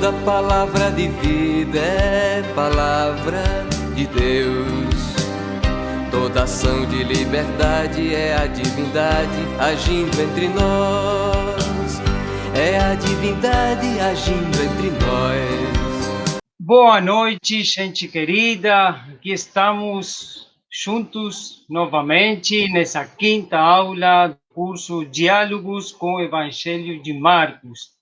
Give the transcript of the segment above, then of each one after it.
Toda palavra de vida é palavra de Deus. Toda ação de liberdade é a divindade agindo entre nós. É a divindade agindo entre nós. Boa noite, gente querida. Aqui estamos juntos novamente nessa quinta aula do curso Diálogos com o Evangelho de Marcos.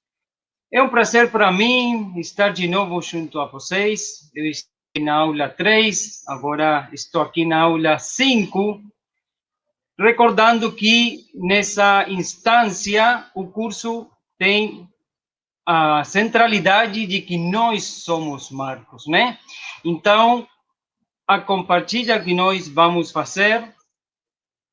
É um prazer para mim estar de novo junto a vocês. Eu estou na aula 3, agora estou aqui na aula 5, recordando que nessa instância o curso tem a centralidade de que nós somos Marcos, né? Então, a compartilha que nós vamos fazer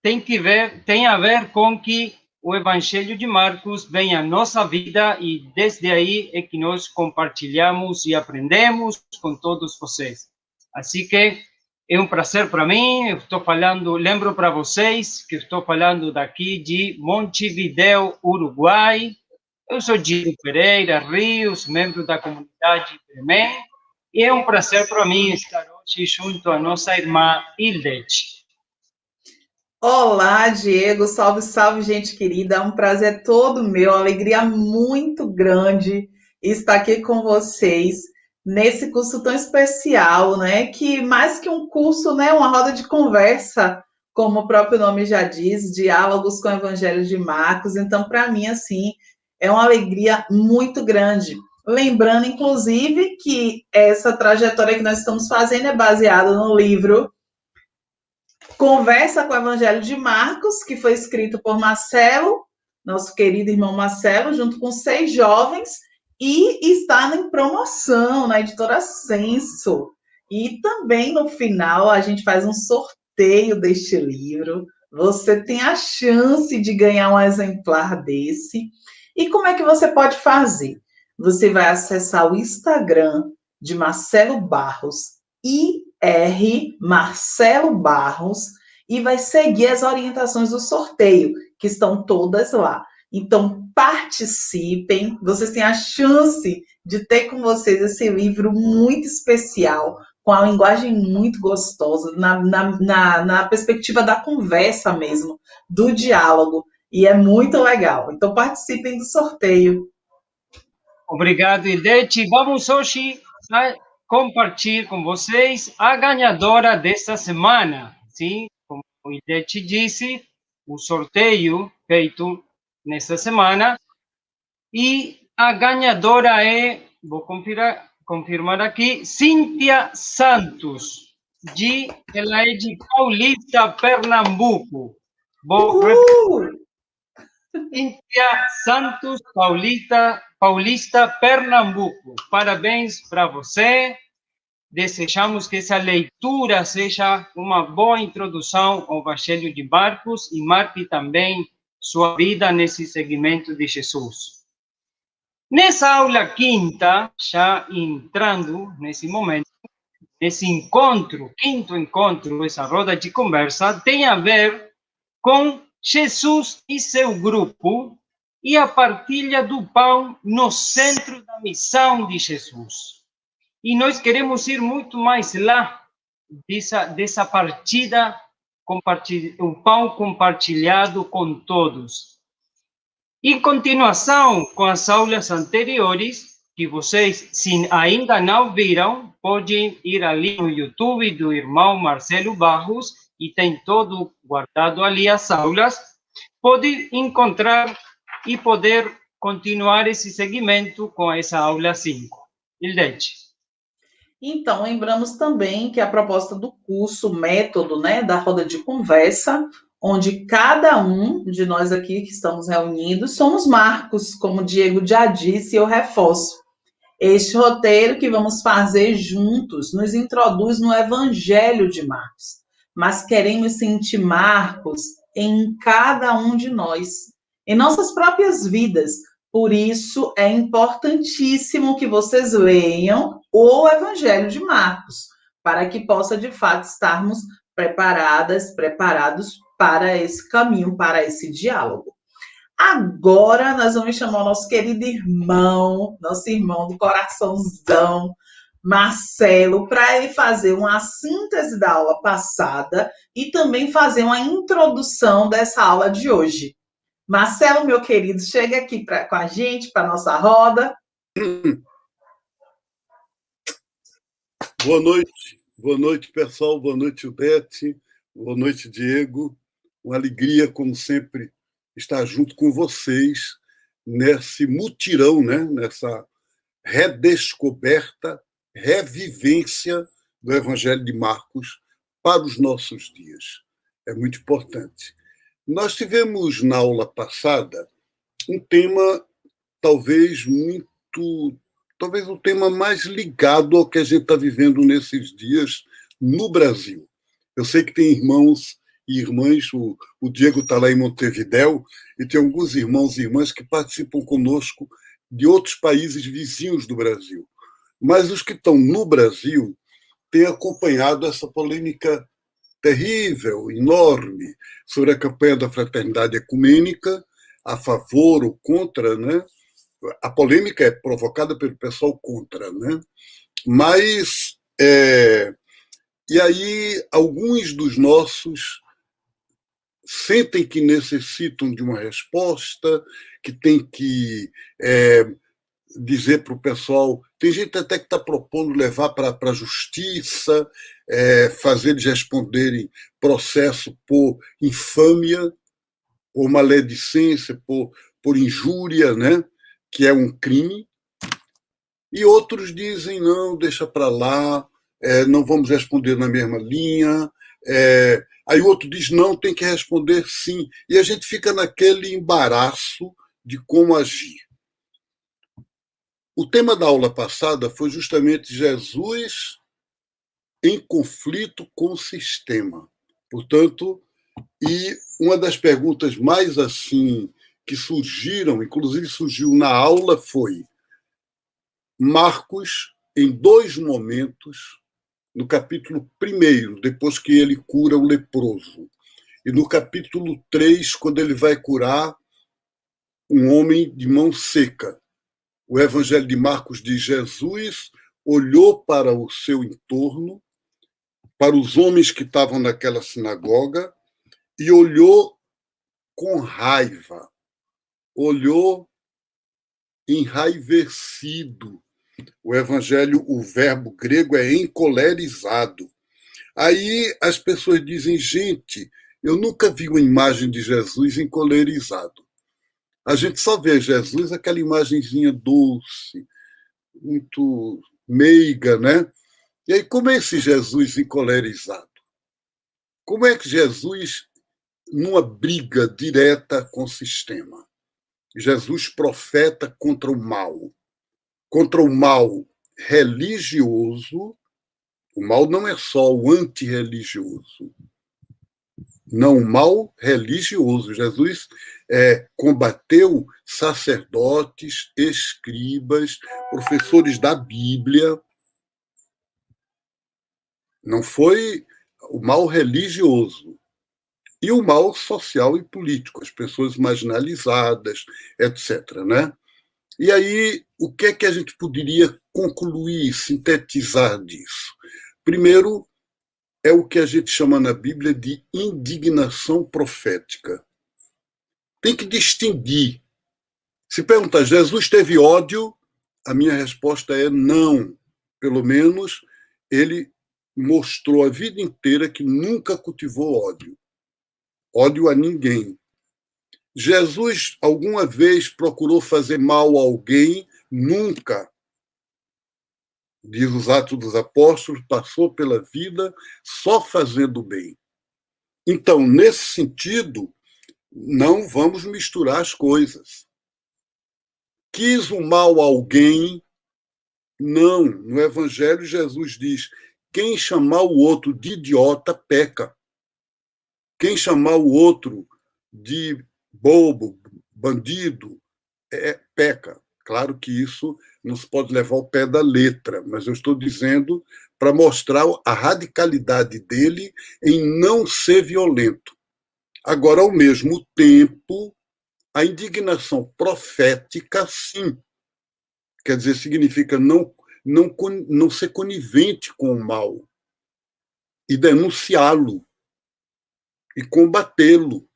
tem a ver com que o Evangelho de Marcos vem à nossa vida e desde aí é que nós compartilhamos e aprendemos com todos vocês. Assim que é um prazer para mim. Eu estou falando, lembro para vocês que eu estou falando daqui de Montevideo, Uruguai. Eu sou Diego Pereira Rios, membro da comunidade Tremem, e é um prazer para mim estar hoje junto à nossa irmã Ildete. Olá, Diego, salve, salve, gente querida, é um prazer todo meu, uma alegria muito grande estar aqui com vocês nesse curso tão especial, né, que mais que um curso, né, uma roda de conversa, como o próprio nome já diz, Diálogos com o Evangelho de Marcos. Então, para mim, assim, é uma alegria muito grande. Lembrando, inclusive, que essa trajetória que nós estamos fazendo é baseada no livro Conversa com o Evangelho de Marcos, que foi escrito por Marcelo, nosso querido irmão Marcelo, junto com 6 jovens, e está em promoção na editora Censo. E também no final a gente faz um sorteio deste livro. Você tem a chance de ganhar um exemplar desse. E como é que você pode fazer? Você vai acessar o Instagram de Marcelo Barros, Marcelo Barros, e vai seguir as orientações do sorteio, que estão todas lá. Então, participem, vocês têm a chance de ter com vocês esse livro muito especial, com a linguagem muito gostosa, na perspectiva da conversa mesmo, do diálogo, e é muito legal. Então, participem do sorteio. Obrigado, Ildete. Vamos hoje compartilhar com vocês a ganhadora desta semana. Sim, como o Ildete disse, o sorteio feito nesta semana. E a ganhadora vou confirmar aqui, Cíntia Santos. Ela é de Paulista, Pernambuco. Vou repetir. Cíntia Santos, Paulista, Pernambuco. Parabéns para você. Desejamos que essa leitura seja uma boa introdução ao Evangelho de Marcos e marque também sua vida nesse segmento de Jesus. Nessa aula quinta, já entrando nesse momento, esse encontro, quinto encontro, essa roda de conversa, tem a ver com Jesus e seu grupo e a partilha do pão no centro da missão de Jesus. E nós queremos ir muito mais lá dessa partida, o pão compartilhado com todos. Em continuação com as aulas anteriores, que vocês, se ainda não viram, podem ir ali no YouTube do irmão Marcelo Barros, e tem todo guardado ali as aulas, pode encontrar e poder continuar esse segmento com essa aula 5. Ildete. Então, lembramos também que a proposta do curso, o método, né, da roda de conversa, onde cada um de nós aqui que estamos reunidos somos Marcos, como o Diego já disse, eu reforço. Este roteiro que vamos fazer juntos nos introduz no Evangelho de Marcos, mas queremos sentir Marcos em cada um de nós, em nossas próprias vidas. Por isso, é importantíssimo que vocês leiam o Evangelho de Marcos, para que possa, de fato, estarmos preparados para esse caminho, para esse diálogo. Agora nós vamos chamar o nosso querido irmão, nosso irmão do coraçãozão, Marcelo, para ele fazer uma síntese da aula passada e também fazer uma introdução dessa aula de hoje. Marcelo, meu querido, chega aqui com a gente, para a nossa roda. Boa noite, pessoal, boa noite, Beth, boa noite, Diego. Uma alegria, como sempre, estar junto com vocês nesse mutirão, né? Nessa redescoberta, revivência do Evangelho de Marcos para os nossos dias. É muito importante. Nós tivemos, na aula passada, um tema talvez o tema mais ligado ao que a gente está vivendo nesses dias no Brasil. Eu sei que tem irmãos e irmãs, o Diego está lá em Montevidéu, e tem alguns irmãos e irmãs que participam conosco de outros países vizinhos do Brasil. Mas os que estão no Brasil têm acompanhado essa polêmica terrível, enorme, sobre a campanha da Fraternidade Ecumênica, a favor ou contra, né? A polêmica é provocada pelo pessoal contra, né? Mas, e aí, alguns dos nossos sentem que necessitam de uma resposta, que tem que dizer para o pessoal. Tem gente até que está propondo levar para a justiça, fazer eles responderem processo por infâmia, por maledicência, por injúria, né? Que é um crime, e outros dizem, não, deixa para lá, não vamos responder na mesma linha, aí o outro diz, não, tem que responder sim, e a gente fica naquele embaraço de como agir. O tema da aula passada foi justamente Jesus em conflito com o sistema. Portanto, e uma das perguntas mais assim que surgiram, inclusive surgiu na aula, foi Marcos, em 2 momentos, no capítulo 1, depois que ele cura o leproso, e no capítulo 3, quando ele vai curar um homem de mão seca. O Evangelho de Marcos diz: Jesus olhou para o seu entorno, para os homens que estavam naquela sinagoga, e olhou com raiva, olhou enraivecido. O evangelho, o verbo grego é encolerizado. Aí as pessoas dizem, gente, eu nunca vi uma imagem de Jesus encolerizado. A gente só vê Jesus, aquela imagenzinha doce, muito meiga, né? E aí, como é esse Jesus encolerizado? Como é que Jesus, numa briga direta com o sistema, Jesus profeta contra o mal religioso. O mal não é só o antirreligioso, não, o mal religioso. Jesus combateu sacerdotes, escribas, professores da Bíblia. Não foi o mal religioso. E o mal social e político, as pessoas marginalizadas, etc., né? E aí, o que é que a gente poderia concluir, sintetizar disso? Primeiro, é o que a gente chama na Bíblia de indignação profética. Tem que distinguir. Se perguntar, Jesus teve ódio? A minha resposta é não. Pelo menos ele mostrou a vida inteira que nunca cultivou ódio. Ódio a ninguém. Jesus alguma vez procurou fazer mal a alguém? Nunca. Diz os Atos dos Apóstolos, passou pela vida só fazendo bem. Então, nesse sentido, não vamos misturar as coisas. Quis o mal a alguém? Não. No Evangelho, Jesus diz, quem chamar o outro de idiota, peca. Quem chamar o outro de bobo, bandido, peca. Claro que isso não se pode levar ao pé da letra, mas eu estou dizendo para mostrar a radicalidade dele em não ser violento. Agora, ao mesmo tempo, A indignação profética, sim. Quer dizer, significa não ser conivente com o mal e denunciá-lo e combatê-lo.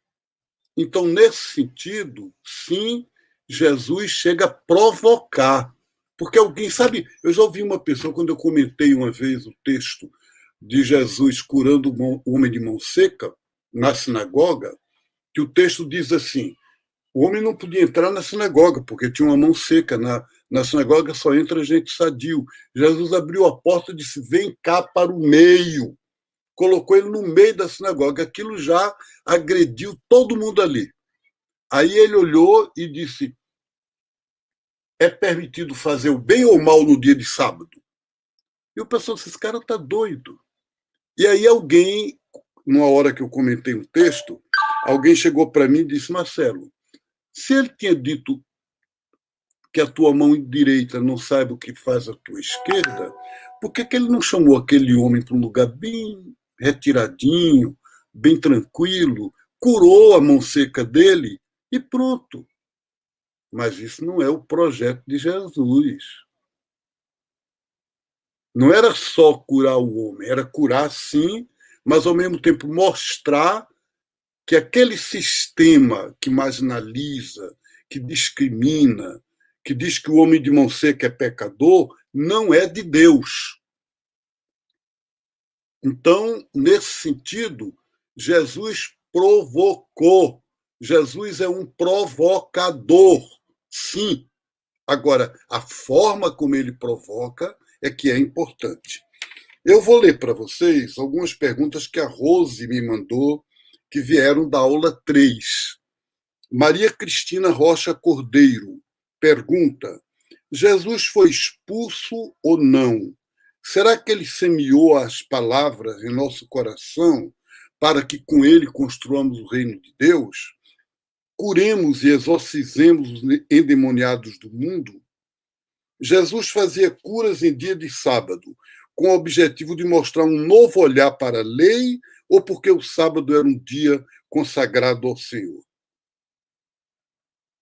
Então, nesse sentido, sim, Jesus chega a provocar. Porque alguém, sabe, eu já ouvi uma pessoa, quando eu comentei uma vez o texto de Jesus curando o homem de mão seca na sinagoga, que o texto diz assim: o homem não podia entrar na sinagoga, porque tinha uma mão seca. Na sinagoga só entra gente sadio. Jesus abriu a porta e disse: vem cá para o meio. Colocou ele no meio da sinagoga. Aquilo já agrediu todo mundo ali. Aí ele olhou e disse: é permitido fazer o bem ou o mal no dia de sábado? E o pessoal disse: esse cara está doido. E aí alguém, numa hora que eu comentei um texto, alguém chegou para mim e disse: Marcelo, se ele tinha dito que a tua mão direita não saiba o que faz a tua esquerda, por que ele não chamou aquele homem para um lugar bem retiradinho, bem tranquilo, curou a mão seca dele e pronto? Mas isso não é o projeto de Jesus. Não era só curar o homem, era curar sim, mas ao mesmo tempo mostrar que aquele sistema que marginaliza, que discrimina, que diz que o homem de mão seca é pecador, não é de Deus. Então, nesse sentido, Jesus provocou. Jesus é um provocador, sim. Agora, a forma como ele provoca é que é importante. Eu vou ler para vocês algumas perguntas que a Rose me mandou, que vieram da aula 3. Maria Cristina Rocha Cordeiro pergunta: Jesus foi expulso ou não? Será que ele semeou as palavras em nosso coração para que com ele construamos o reino de Deus? Curemos e exorcizemos os endemoniados do mundo? Jesus fazia curas em dia de sábado, com o objetivo de mostrar um novo olhar para a lei ou porque o sábado era um dia consagrado ao Senhor?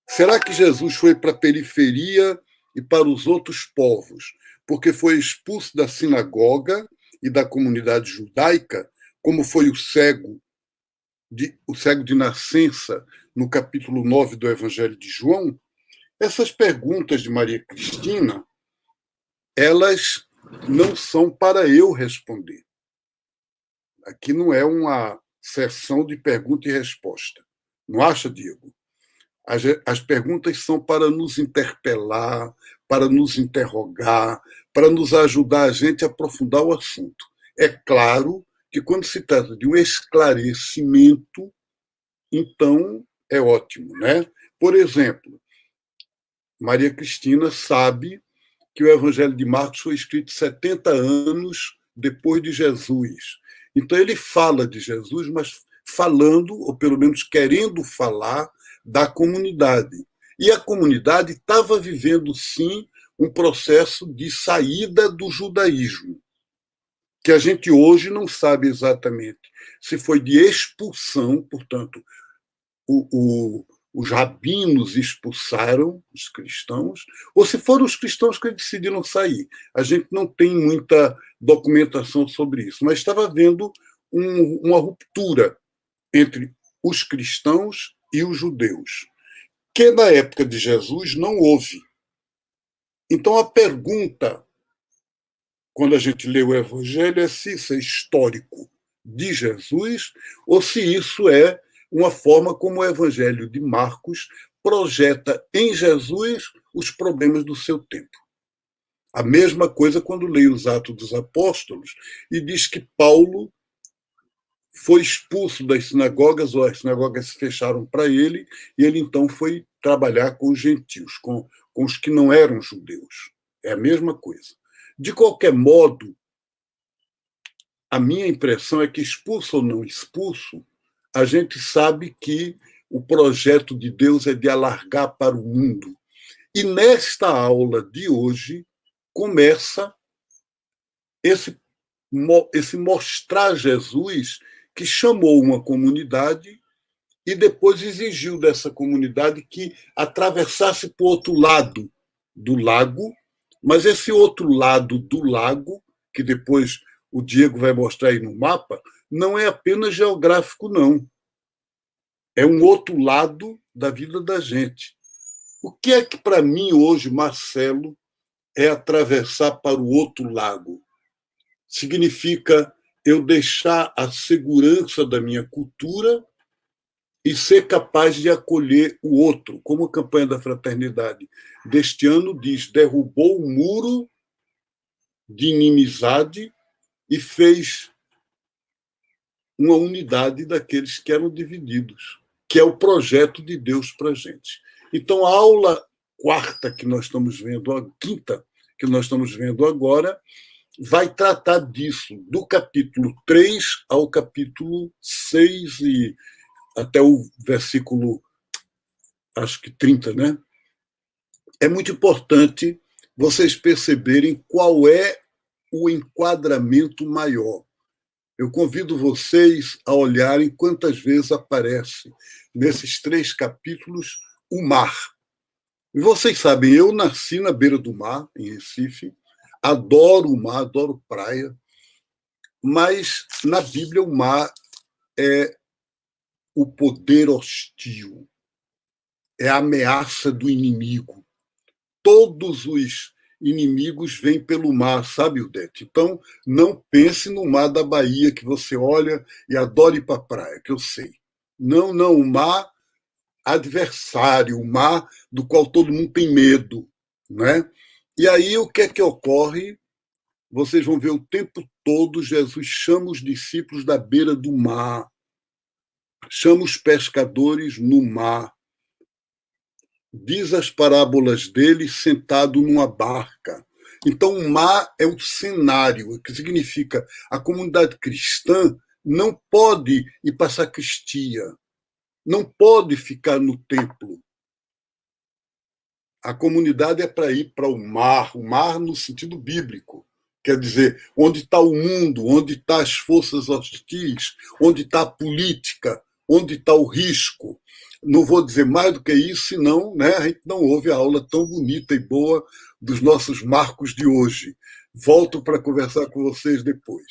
Será que Jesus foi para a periferia e para os outros povos porque foi expulso da sinagoga e da comunidade judaica, como foi o cego de nascença no capítulo 9 do Evangelho de João? Essas perguntas de Maria Cristina, elas não são para eu responder. Aqui não é uma sessão de pergunta e resposta. Não acha, Diego? As perguntas são para nos interpelar, para nos interrogar, para nos ajudar a gente a aprofundar o assunto. É claro que quando se trata de um esclarecimento, então é ótimo, né? Por exemplo, Maria Cristina sabe que o Evangelho de Marcos foi escrito 70 anos depois de Jesus. Então ele fala de Jesus, mas falando, ou pelo menos querendo falar, da comunidade. E a comunidade estava vivendo, sim, um processo de saída do judaísmo, que a gente hoje não sabe exatamente se foi de expulsão, portanto, os rabinos expulsaram os cristãos, ou se foram os cristãos que decidiram sair. A gente não tem muita documentação sobre isso, mas estava havendo uma ruptura entre os cristãos e os judeus, que na época de Jesus não houve. Então a pergunta, quando a gente lê o Evangelho, é se isso é histórico de Jesus ou se isso é uma forma como o Evangelho de Marcos projeta em Jesus os problemas do seu tempo. A mesma coisa quando leio os Atos dos Apóstolos e diz que Paulo foi expulso das sinagogas, ou as sinagogas se fecharam para ele, e ele então foi trabalhar com os gentios, com os que não eram judeus. É a mesma coisa. De qualquer modo, a minha impressão é que, expulso ou não expulso, a gente sabe que o projeto de Deus é de alargar para o mundo. E nesta aula de hoje começa esse mostrar Jesus que chamou uma comunidade e depois exigiu dessa comunidade que atravessasse para o outro lado do lago, mas esse outro lado do lago, que depois o Diego vai mostrar aí no mapa, não é apenas geográfico, não. É um outro lado da vida da gente. O que é que, para mim, hoje, Marcelo, é atravessar para o outro lado? Significa eu deixar a segurança da minha cultura e ser capaz de acolher o outro, como a campanha da fraternidade deste ano diz, derrubou o muro de inimizade e fez uma unidade daqueles que eram divididos, que é o projeto de Deus para a gente. Então, a aula quarta que nós estamos vendo, a quinta que nós estamos vendo agora, vai tratar disso, do capítulo 3 ao capítulo 6 e até o versículo, acho que 30, né? É muito importante vocês perceberem qual é o enquadramento maior. Eu convido vocês a olharem quantas vezes aparece nesses 3 capítulos o mar. E vocês sabem, eu nasci na beira do mar, em Recife, adoro o mar, adoro praia, mas na Bíblia o mar é o poder hostil, é a ameaça do inimigo. Todos os inimigos vêm pelo mar, sabe, Udete? Então, não pense no mar da Bahia, que você olha e adora ir para a praia, que eu sei. Não, o mar adversário, o mar do qual todo mundo tem medo, né? E aí, o que é que ocorre? Vocês vão ver o tempo todo Jesus chama os discípulos da beira do mar, chama os pescadores no mar, diz as parábolas dele sentado numa barca. Então, o mar é o cenário, o que significa a comunidade cristã não pode ir para a sacristia, não pode ficar no templo. A comunidade é para ir para o mar no sentido bíblico. Quer dizer, onde está o mundo, onde estão as forças hostis, onde está a política, onde está o risco. Não vou dizer mais do que isso, senão, né, a gente não ouve a aula tão bonita e boa dos nossos marcos de hoje. Volto para conversar com vocês depois.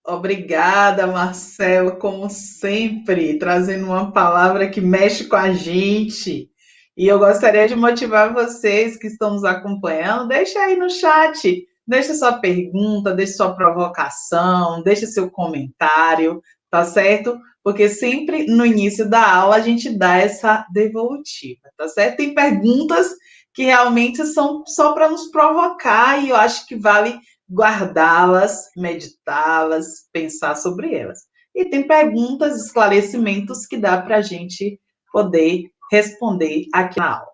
Obrigada, Marcelo, como sempre, trazendo uma palavra que mexe com a gente. E eu gostaria de motivar vocês que estão nos acompanhando. Deixa aí no chat, deixa sua pergunta, deixa sua provocação, deixa seu comentário, tá certo? Porque sempre no início da aula a gente dá essa devolutiva, tá certo? Tem perguntas que realmente são só para nos provocar e eu acho que vale guardá-las, meditá-las, pensar sobre elas. E tem perguntas, esclarecimentos que dá para a gente poder responder aqui na aula.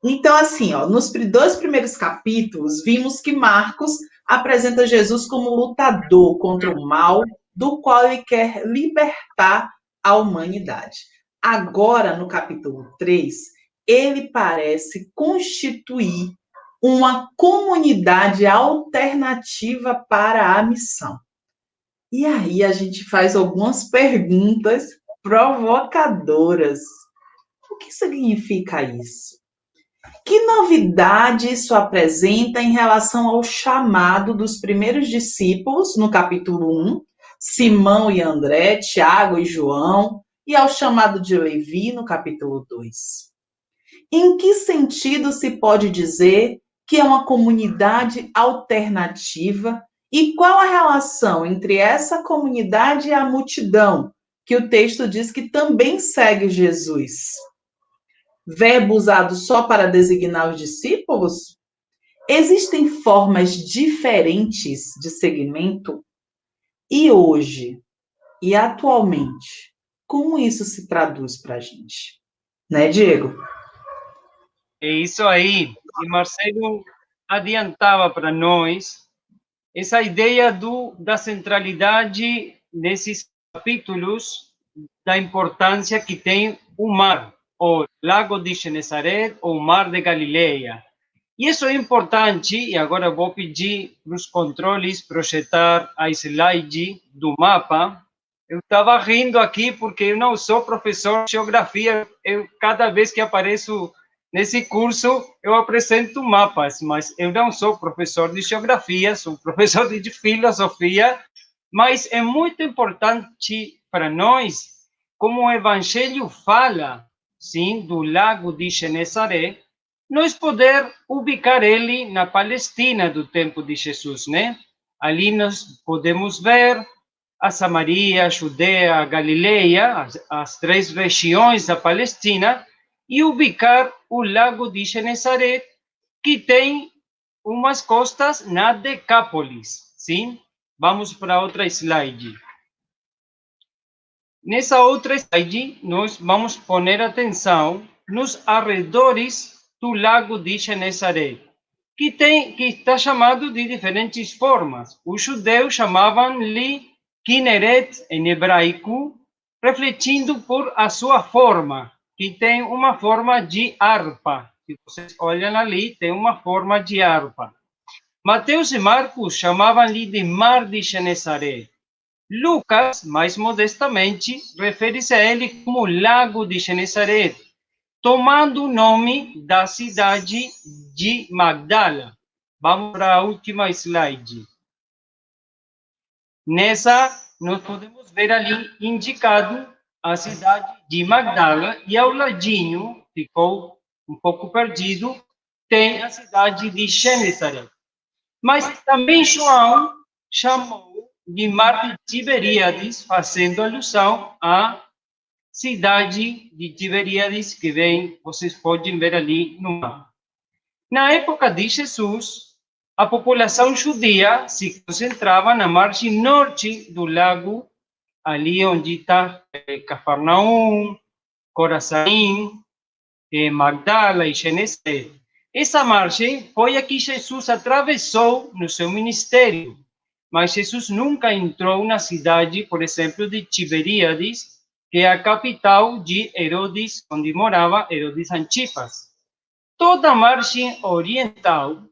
Então, assim, ó, nos 2 primeiros capítulos, vimos que Marcos apresenta Jesus como lutador contra o mal, do qual ele quer libertar a humanidade. Agora, no capítulo 3, ele parece constituir uma comunidade alternativa para a missão. E aí a gente faz algumas perguntas provocadoras. O que significa isso? Que novidade isso apresenta em relação ao chamado dos primeiros discípulos, no capítulo 1, Simão e André, Tiago e João, e ao chamado de Levi, no capítulo 2? Em que sentido se pode dizer que é uma comunidade alternativa e qual a relação entre essa comunidade e a multidão, que o texto diz que também segue Jesus? Verbo usado só para designar os discípulos? Existem formas diferentes de seguimento? E hoje, e atualmente, como isso se traduz para a gente? Né, Diego? É isso aí. E Marcelo adiantava para nós essa ideia da centralidade nesses capítulos, da importância que tem o mar, o Lago de Genesaret, ou o Mar de Galileia. E isso é importante, e agora vou pedir para os controles projetar a slide do mapa, Eu estava rindo aqui porque eu não sou professor de geografia. Cada vez que apareço nesse curso, eu apresento mapas, mas eu não sou professor de geografia, sou professor de filosofia. Mas é muito importante para nós, como o Evangelho fala, sim, do lago de Genesaré, nós poder ubicar ele na Palestina do tempo de Jesus, né? Ali nós podemos ver a Samaria, a Judéia, a Galileia, as três regiões da Palestina, e ubicar o lago de Genesaré, que tem umas costas na Decápolis, sim? Vamos para outra slide. Nessa outra slide, nós vamos pôr atenção nos arredores do lago de Genesaré, que está chamado de diferentes formas. Os judeus chamavam-lhe Kinneret em hebraico, refletindo por a sua forma, que tem uma forma de harpa. Se vocês olham ali, tem uma forma de harpa. Mateus e Marcos chamavam-lhe de Mar de Genesaré. Lucas, mais modestamente, refere-se a ele como Lago de Genesaré, tomando o nome da cidade de Magdala. Vamos para a última slide. Nessa, nós podemos ver ali indicado a cidade de Magdala e ao ladinho, ficou um pouco perdido, tem a cidade de Genesaré. Mas também João chamou de Mar de Tiberíades, fazendo alusão à cidade de Tiberíades, que vocês podem ver ali no mapa. Na época de Jesus, a população judia se concentrava na margem norte do lago, ali onde está Cafarnaum, Corazim, Magdala e Genesaré. Essa margem foi a que Jesus atravessou no seu ministério, mas Jesus nunca entrou na cidade, por exemplo, de Tiberíades, que é a capital de Herodes, onde morava Herodes Antipas. Toda a margem oriental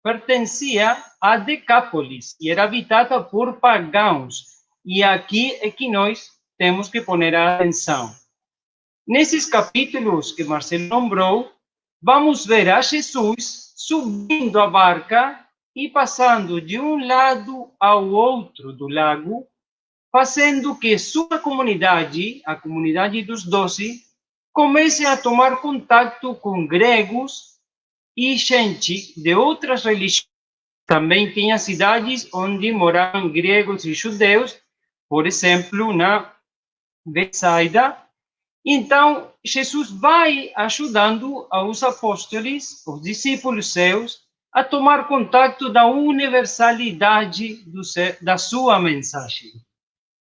pertencia a Decápolis e era habitada por pagãos. E aqui é que nós temos que pôr atenção. Nesses capítulos que Marcelo lembrou, vamos ver a Jesus subindo a barca e passando de um lado ao outro do lago, fazendo que sua comunidade, a comunidade dos 12, comece a tomar contato com gregos e gente de outras religiões. Também tinha cidades onde moravam gregos e judeus, por exemplo, na Betsaida. Então, Jesus vai ajudando os apóstolos, os discípulos seus, a tomar contato da universalidade da sua mensagem.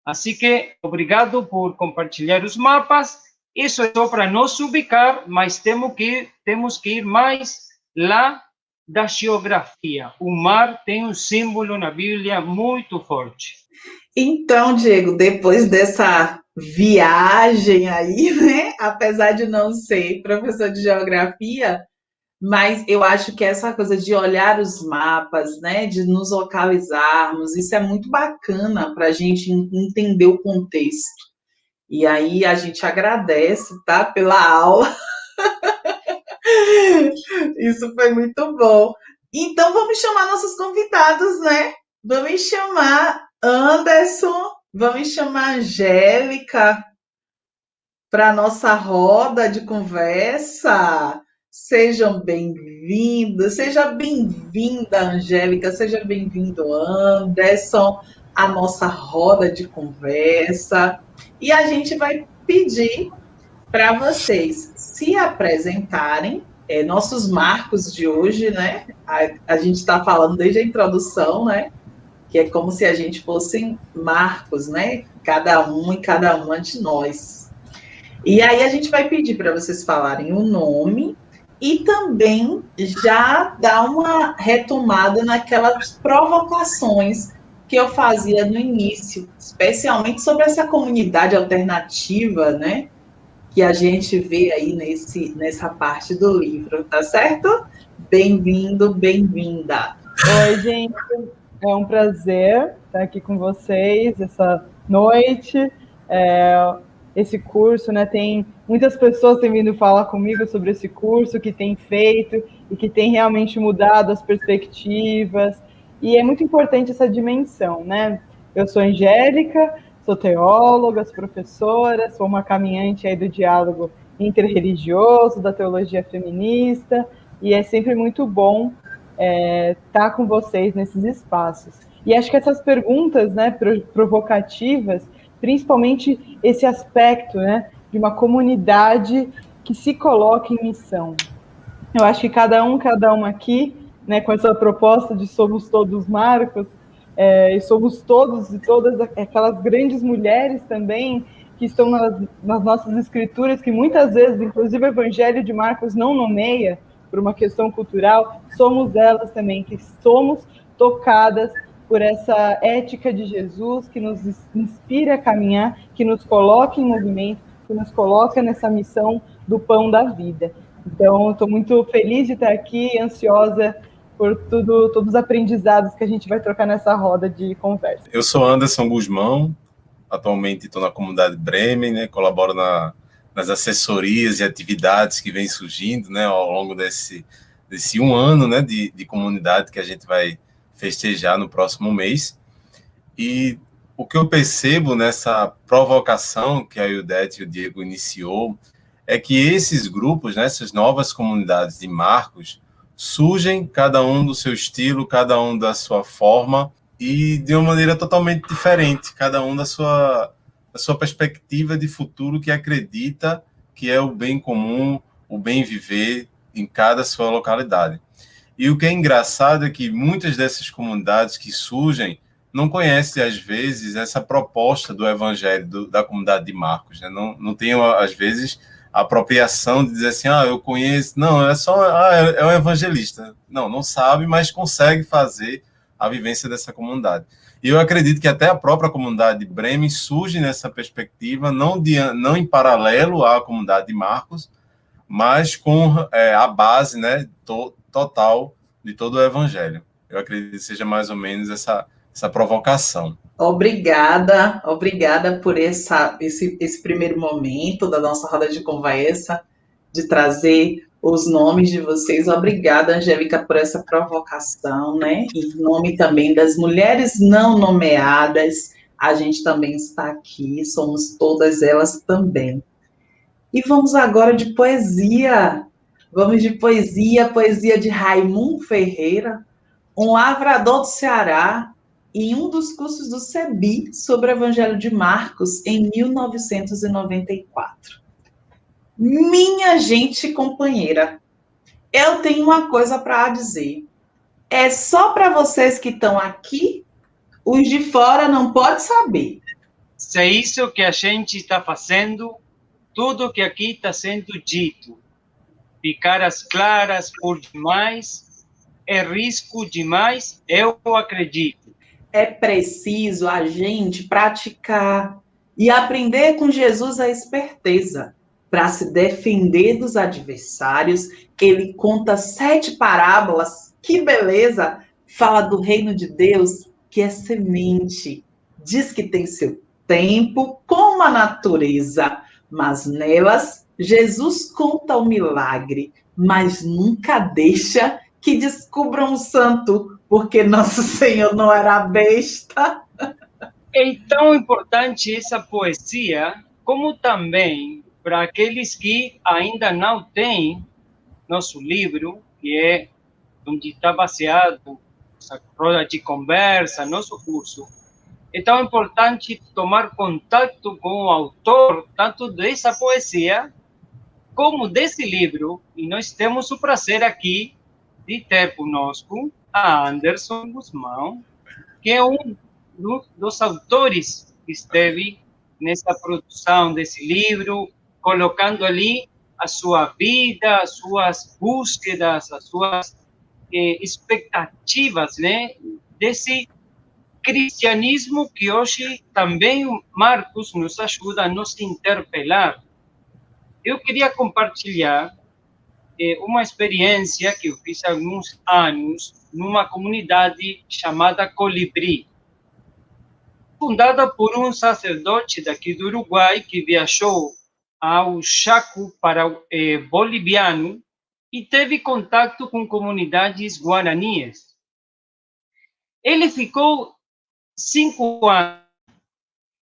Assim que, obrigado por compartilhar os mapas. Isso é só para nos ubicar, mas temos que ir mais lá da geografia. O mar tem um símbolo na Bíblia muito forte. Então, Diego, depois dessa viagem aí, né? Apesar de não ser professor de geografia, mas eu acho que essa coisa de olhar os mapas, né, de nos localizarmos, isso é muito bacana para a gente entender o contexto. E aí a gente agradece, tá, pela aula. Isso foi muito bom. Então vamos chamar nossos convidados, né? Vamos chamar Anderson, vamos chamar Angélica para a nossa roda de conversa. Sejam bem-vindos, seja bem-vinda, Angélica, seja bem-vindo, Anderson, a nossa roda de conversa. E a gente vai pedir para vocês se apresentarem, nossos marcos de hoje, né? A gente está falando desde a introdução, né? Que é como se a gente fossem marcos, né? Cada um e cada uma de nós. E aí a gente vai pedir para vocês falarem o nome e também já dar uma retomada naquelas provocações que eu fazia no início, especialmente sobre essa comunidade alternativa, né? Que a gente vê aí nessa parte do livro, tá certo? Bem-vindo, bem-vinda. Oi, gente. É um prazer estar aqui com vocês, essa noite. Esse curso, né, tem muitas pessoas têm vindo falar comigo sobre esse curso, que tem feito e que tem realmente mudado as perspectivas, e é muito importante essa dimensão, né? Eu sou Angélica, sou teóloga, sou professora, sou uma caminhante aí do diálogo interreligioso, da teologia feminista, e é sempre muito bom estar com vocês nesses espaços. E acho que essas perguntas, né, provocativas, principalmente esse aspecto, né, de uma comunidade que se coloca em missão. Eu acho que cada uma aqui, né, com essa proposta de somos todos Marcos, e somos todos e todas aquelas grandes mulheres também que estão nas nossas escrituras, que muitas vezes, inclusive o Evangelho de Marcos não nomeia, por uma questão cultural, somos elas também, que somos tocadas por essa ética de Jesus, que nos inspira a caminhar, que nos coloca em movimento, que nos coloca nessa missão do pão da vida. Então, estou muito feliz de estar aqui, ansiosa por todos os aprendizados que a gente vai trocar nessa roda de conversa. Eu sou Anderson Guzmão, atualmente estou na comunidade Bremen, né, colaboro nas assessorias e atividades que vêm surgindo, né, ao longo desse 1 ano, né, de comunidade que a gente vai festejar no próximo mês. E o que eu percebo nessa provocação que a Ildete e o Diego iniciou é que esses grupos, né, essas novas comunidades de Marcos, surgem cada um do seu estilo, cada um da sua forma e de uma maneira totalmente diferente, cada um da sua perspectiva de futuro que acredita que é o bem comum, o bem viver em cada sua localidade. E o que é engraçado é que muitas dessas comunidades que surgem não conhecem, às vezes, essa proposta do evangelho da comunidade de Marcos, né? Não tem, às vezes, a apropriação de dizer assim, eu conheço, não, é só, é um evangelista. Não sabe, mas consegue fazer a vivência dessa comunidade. E eu acredito que até a própria comunidade de Bremen surge nessa perspectiva, não em paralelo à comunidade de Marcos, mas com a base, né, total de todo o evangelho. Eu acredito que seja mais ou menos essa provocação. Obrigada por esse primeiro momento da nossa roda de conversa, de trazer os nomes de vocês. Obrigada, Angélica, por essa provocação, né? Em nome também das mulheres não nomeadas, a gente também está aqui, somos todas elas também. E vamos agora de poesia. Vamos de poesia de Raimundo Ferreira, um lavrador do Ceará, em um dos cursos do CEBI sobre o Evangelho de Marcos, em 1994. Minha gente companheira, eu tenho uma coisa para dizer. É só para vocês que estão aqui, os de fora não podem saber. Se é isso que a gente está fazendo, tudo que aqui está sendo dito, ficar às claras por demais, é risco demais, eu acredito. É preciso a gente praticar e aprender com Jesus a esperteza. Para se defender dos adversários, ele conta 7 parábolas. Que beleza! Fala do reino de Deus, que é semente. Diz que tem seu tempo, como a natureza. Mas nelas, Jesus conta o milagre, mas nunca deixa que descubram o santo, porque nosso Senhor não era besta. É tão importante essa poesia, como também para aqueles que ainda não têm nosso livro, que é onde está baseado essa roda de conversa, nosso curso. É tão importante tomar contato com o autor, tanto dessa poesia, como desse livro, e nós temos o prazer aqui de ter conosco a Anderson Guzmão, que é um dos autores que esteve nessa produção desse livro, colocando ali a sua vida, as suas búsquedas, as suas expectativas, né, desse cristianismo que hoje também o Marcos nos ajuda a nos interpelar. Eu queria compartilhar uma experiência que eu fiz há alguns anos numa comunidade chamada Colibri. fundada por um sacerdote daqui do Uruguai que viajou ao Chaco boliviano e teve contato com comunidades guaranias. Ele ficou 5 anos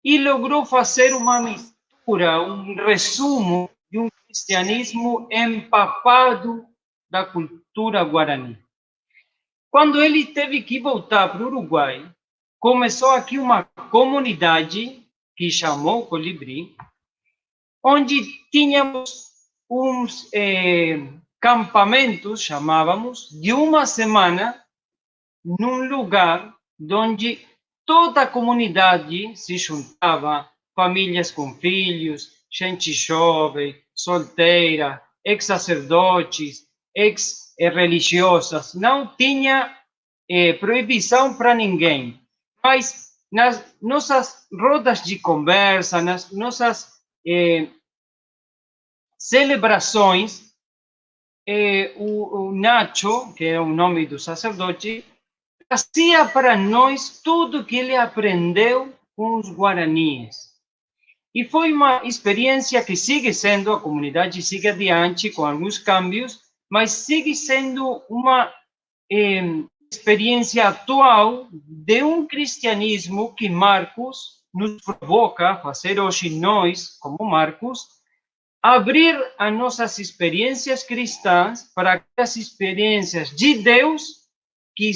e logrou fazer uma mistura, um resumo de um cristianismo empapado da cultura guarani. Quando ele teve que voltar para o Uruguai, começou aqui uma comunidade que chamou Colibri, onde tínhamos uns campamentos, chamávamos, de uma semana, num lugar onde toda a comunidade se juntava, famílias com filhos, gente jovem, solteira, ex-sacerdotes, ex-religiosas. Não tinha proibição para ninguém. Mas nas nossas rodas de conversa, nas nossas celebrações, o Nacho, que é o nome do sacerdote, trazia para nós tudo que ele aprendeu com os guaraníes. E foi uma experiência que sigue sendo, a comunidade sigue adiante com alguns cambios, mas sigue sendo uma experiência atual de um cristianismo que Marcos nos provoca a fazer hoje nós, como Marcos, abrir as nossas experiências cristãs para as experiências de Deus que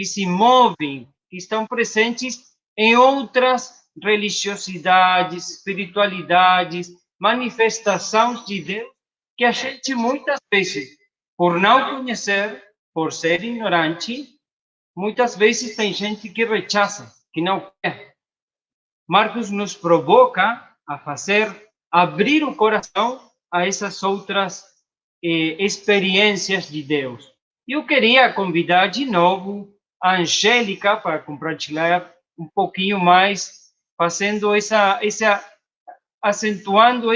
se movem, que estão presentes em outras religiosidades, espiritualidades, manifestações de Deus que a gente muitas vezes, por não conhecer, por ser ignorante, muitas vezes tem gente que rechaça, que não quer. Marcos nos provoca a abrir o coração a essas outras experiências de Deus. Eu queria convidar de novo a Angélica para compartilhar um pouquinho mais, fazendo acentuando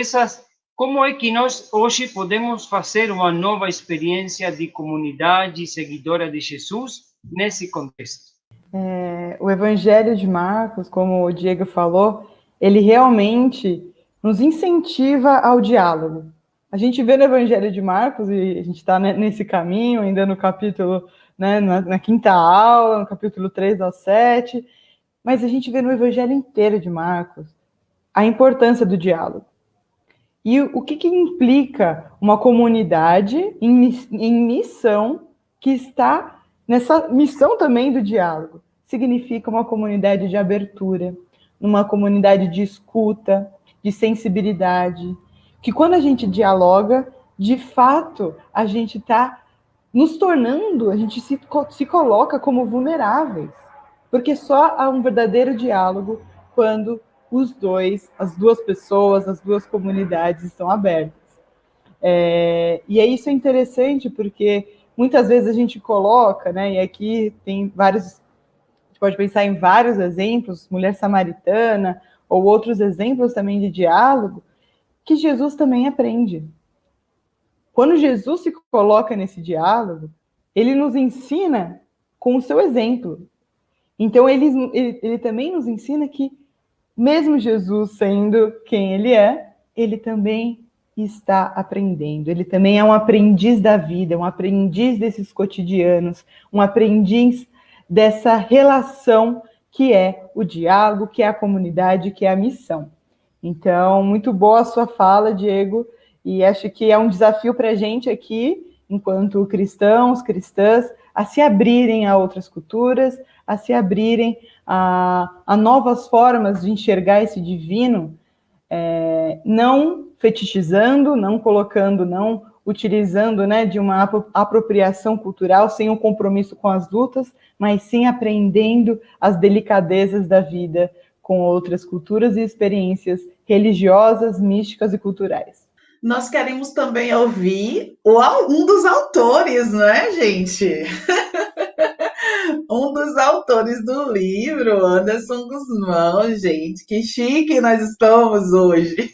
como é que nós hoje podemos fazer uma nova experiência de comunidade seguidora de Jesus nesse contexto. O Evangelho de Marcos, como o Diego falou, ele realmente nos incentiva ao diálogo. A gente vê no Evangelho de Marcos, e a gente está nesse caminho, ainda no capítulo, né, na quinta aula, no capítulo 3 ao 7, mas a gente vê no Evangelho inteiro de Marcos a importância do diálogo. E o que implica uma comunidade em missão que está nessa missão também do diálogo? Significa uma comunidade de abertura, uma comunidade de escuta, de sensibilidade, que quando a gente dialoga, de fato, a gente está nos tornando, a gente se coloca como vulneráveis, porque só há um verdadeiro diálogo quando as duas pessoas, as duas comunidades estão abertas. E aí isso é interessante porque muitas vezes a gente coloca, né, e aqui tem vários, a gente pode pensar em vários exemplos, mulher samaritana, ou outros exemplos também de diálogo, que Jesus também aprende. Quando Jesus se coloca nesse diálogo, ele nos ensina com o seu exemplo. Então, ele também nos ensina que, mesmo Jesus sendo quem ele também está aprendendo. Ele também é um aprendiz da vida, um aprendiz desses cotidianos, um aprendiz dessa relação que é o diálogo, que é a comunidade, que é a missão. Então, muito boa a sua fala, Diego, e acho que é um desafio para a gente aqui, enquanto cristãos, cristãs, a se abrirem a outras culturas, a se abrirem a novas formas de enxergar esse divino, não fetichizando, não colocando, não utilizando, né, de uma apropriação cultural sem um compromisso com as lutas, mas sim aprendendo as delicadezas da vida com outras culturas e experiências religiosas, místicas e culturais. Nós queremos também ouvir um dos autores, não é, gente? Um dos autores do livro, Anderson Guzmão, gente. Que chique nós estamos hoje.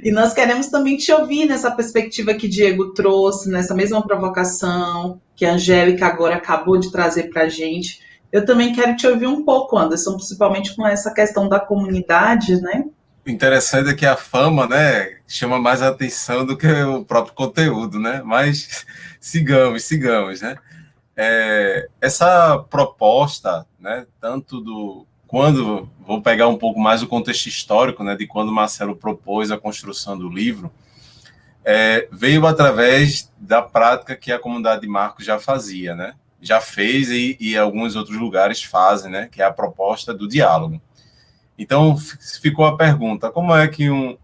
E nós queremos também te ouvir nessa perspectiva que Diego trouxe, nessa mesma provocação que a Angélica agora acabou de trazer para a gente. Eu também quero te ouvir um pouco, Anderson, principalmente com essa questão da comunidade, né? O interessante é que a fama, né, chama mais a atenção do que o próprio conteúdo, né? Mas sigamos, né? Essa proposta, né, tanto quando vou pegar um pouco mais o contexto histórico, né, de quando Marcelo propôs a construção do livro, veio através da prática que a comunidade de Marcos já fazia, né? Já fez e alguns outros lugares fazem, né? Que é a proposta do diálogo. Então, ficou a pergunta, como é que um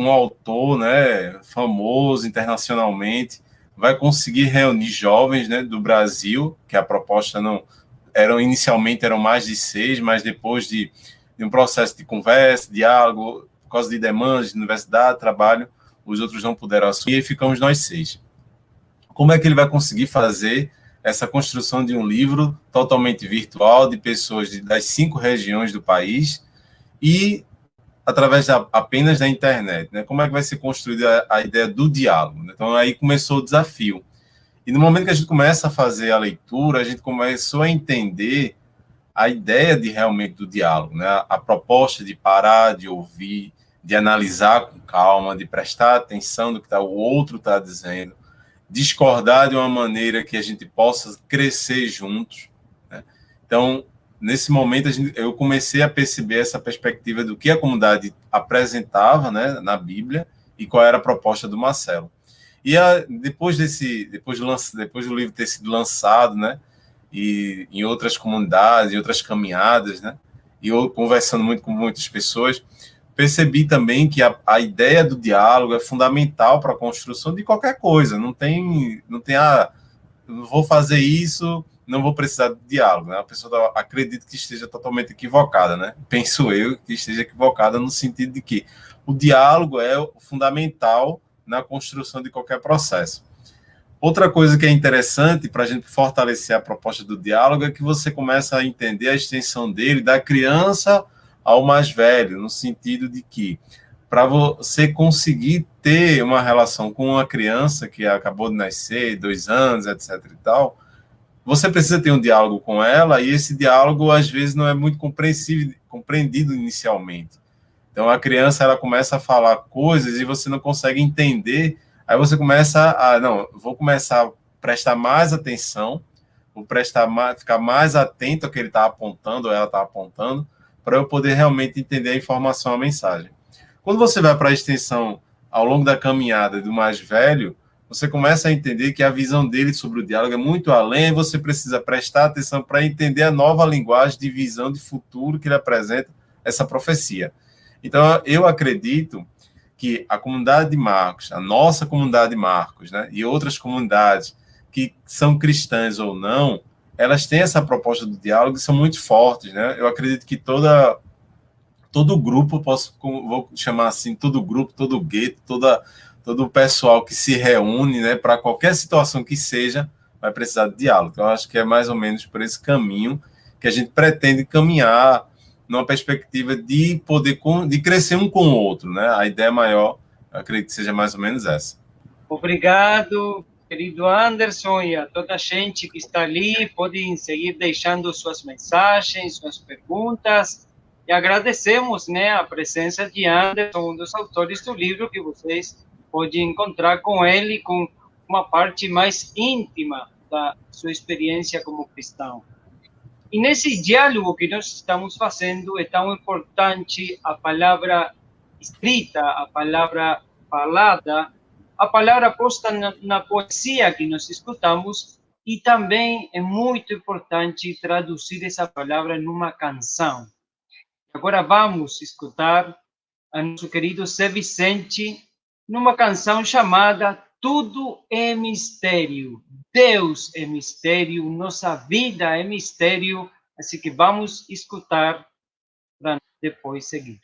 autor, né, famoso internacionalmente vai conseguir reunir jovens, né, do Brasil, que a proposta não... Inicialmente eram mais de 6, mas depois de um processo de conversa, diálogo, por causa de demandas de universidade, trabalho, os outros não puderam assumir, e ficamos nós 6. Como é que ele vai conseguir fazer essa construção de um livro totalmente virtual, de pessoas das 5 regiões do país, e através apenas da internet, né? Como é que vai ser construída a ideia do diálogo? Então, aí começou o desafio. E no momento que a gente começa a fazer a leitura, a gente começou a entender a ideia realmente do diálogo, né? A proposta de parar, de ouvir, de analisar com calma, de prestar atenção no que o outro está dizendo, discordar de uma maneira que a gente possa crescer juntos, né? Então, nesse momento, eu comecei a perceber essa perspectiva do que a comunidade apresentava, né, na Bíblia e qual era a proposta do Marcelo. E depois do livro ter sido lançado, né, e em outras comunidades, em outras caminhadas, né, e eu conversando muito com muitas pessoas, percebi também que a ideia do diálogo é fundamental para a construção de qualquer coisa. Não tem não vou fazer isso, não vou precisar de diálogo, né? A pessoa acredita que esteja totalmente equivocada, né? Penso eu que esteja equivocada no sentido de que o diálogo é fundamental na construção de qualquer processo. Outra coisa que é interessante para a gente fortalecer a proposta do diálogo é que você começa a entender a extensão dele da criança ao mais velho, no sentido de que, para você conseguir ter uma relação com uma criança que acabou de nascer, 2 anos, etc. e tal, você precisa ter um diálogo com ela, e esse diálogo, às vezes, não é muito compreendido inicialmente. Então, a criança ela começa a falar coisas e você não consegue entender, aí você começa vou começar a prestar mais atenção, ficar mais atento ao que ele está apontando, ou ela está apontando, para eu poder realmente entender a informação, a mensagem. Quando você vai para a extensão ao longo da caminhada do mais velho, você começa a entender que a visão dele sobre o diálogo é muito além, e você precisa prestar atenção para entender a nova linguagem de visão de futuro que ele apresenta, essa profecia. Então, eu acredito que a comunidade de Marcos, a nossa comunidade de Marcos, né, e outras comunidades que são cristãs ou não, elas têm essa proposta do diálogo e são muito fortes, né? Eu acredito que todo grupo, vou chamar assim, todo grupo, todo gueto, todo o pessoal que se reúne, né, para qualquer situação que seja, vai precisar de diálogo. Então, eu acho que é mais ou menos por esse caminho que a gente pretende caminhar numa perspectiva de poder de crescer um com o outro, né? A ideia maior, eu acredito que seja mais ou menos essa. Obrigado, querido Anderson, e a toda a gente que está ali. Podem seguir deixando suas mensagens, suas perguntas. E agradecemos, né, a presença de Anderson, um dos autores do livro, que vocês podem encontrar com ele, com uma parte mais íntima da sua experiência como cristão. E nesse diálogo que nós estamos fazendo, é tão importante a palavra escrita, a palavra falada, a palavra posta na poesia que nós escutamos, e também é muito importante traduzir essa palavra numa canção. Agora vamos escutar a nosso querido Zé Vicente numa canção chamada Tudo é Mistério. Deus é mistério, nossa vida é mistério, assim que vamos escutar para depois seguir.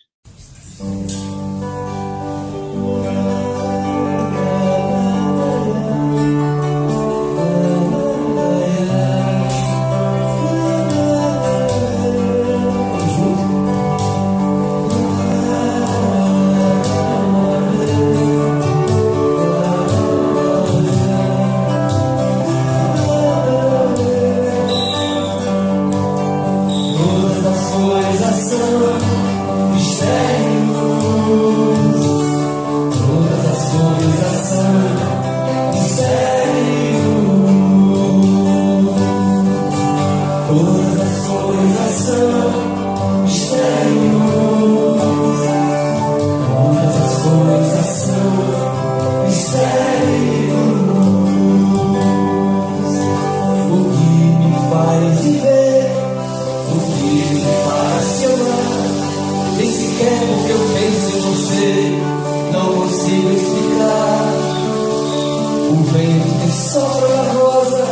sopra na rosa,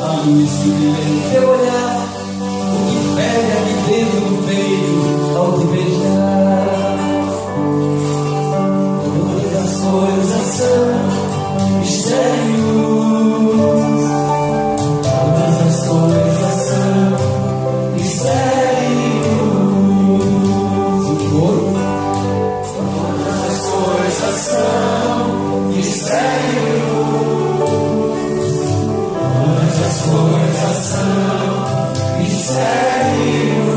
a luz que brilha em teu olhar, o que pega aqui dentro do peito ao te beijar. Todas as coisas são mistérios, todas as coisas são mistérios. O corpo, todas as coisas são mistérios. Coisas são mistérios.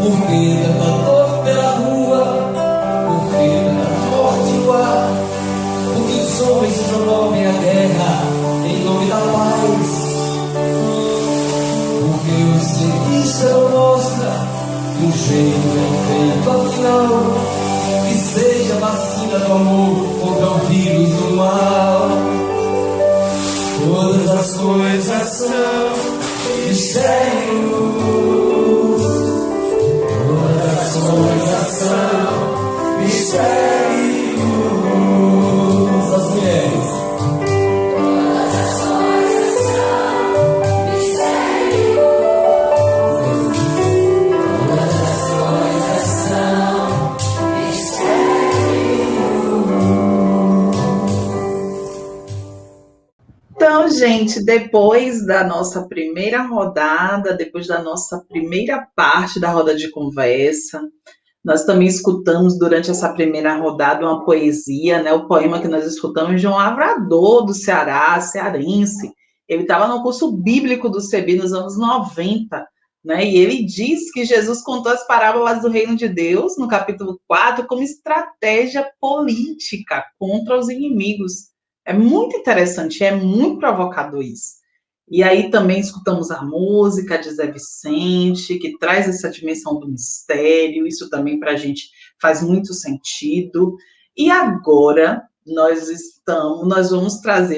Porque tanta dor pela rua, porque tanta morte no ar, porque os homens promovem a guerra em nome da paz, porque o cientista não mostra que o jeito é feito afinal, que seja a vacina do amor contra o vírus do mal. Todas as coisas são mistérios. Todas as coisas são mistérios. As mulheres. Todas as coisas são mistérios. Todas as coisas são mistérios. Então, gente, depois da nossa primeira rodada, depois da nossa primeira parte da roda de conversa, nós também escutamos durante essa primeira rodada uma poesia, né? O poema que nós escutamos de um lavrador do Ceará, cearense. Ele estava no curso bíblico do CEBI nos anos 90, né? E ele diz que Jesus contou as parábolas do reino de Deus, no capítulo 4, como estratégia política contra os inimigos. É muito interessante, é muito provocador isso. E aí também escutamos a música de Zé Vicente, que traz essa dimensão do mistério, isso também para a gente faz muito sentido. E agora nós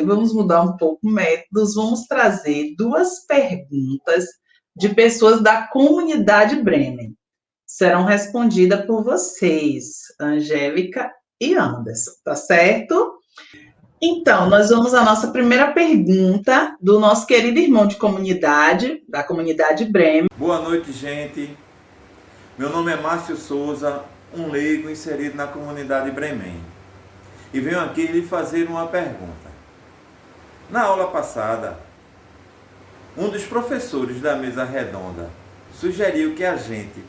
vamos mudar um pouco métodos, vamos trazer duas perguntas de pessoas da comunidade Bremen. Serão respondidas por vocês, Angélica e Anderson, tá certo? Então, nós vamos à nossa primeira pergunta do nosso querido irmão de comunidade, da comunidade Bremen. Boa noite, gente. Meu nome é Márcio Souza, um leigo inserido na comunidade Bremen. E venho aqui lhe fazer uma pergunta. Na aula passada, um dos professores da mesa redonda sugeriu que a gente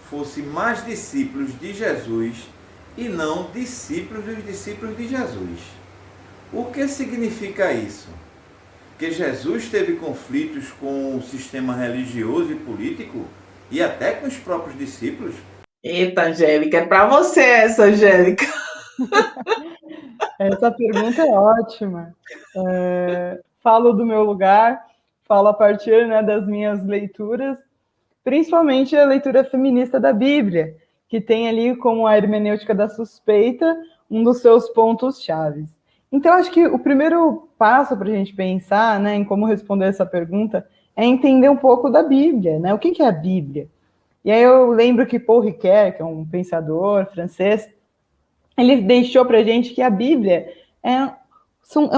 fosse mais discípulos de Jesus e não discípulos dos discípulos de Jesus. O que significa isso? Que Jesus teve conflitos com o sistema religioso e político e até com os próprios discípulos? Eita, Angélica, é para você essa, Angélica. Essa pergunta é ótima. Falo do meu lugar, falo a partir, né, das minhas leituras, principalmente a leitura feminista da Bíblia, que tem ali como a hermenêutica da suspeita um dos seus pontos-chave. Então, acho que o primeiro passo para a gente pensar, né, em como responder essa pergunta é entender um pouco da Bíblia, né? O que é a Bíblia? E aí eu lembro que Paul Ricoeur, que é um pensador francês, ele deixou para a gente que a Bíblia é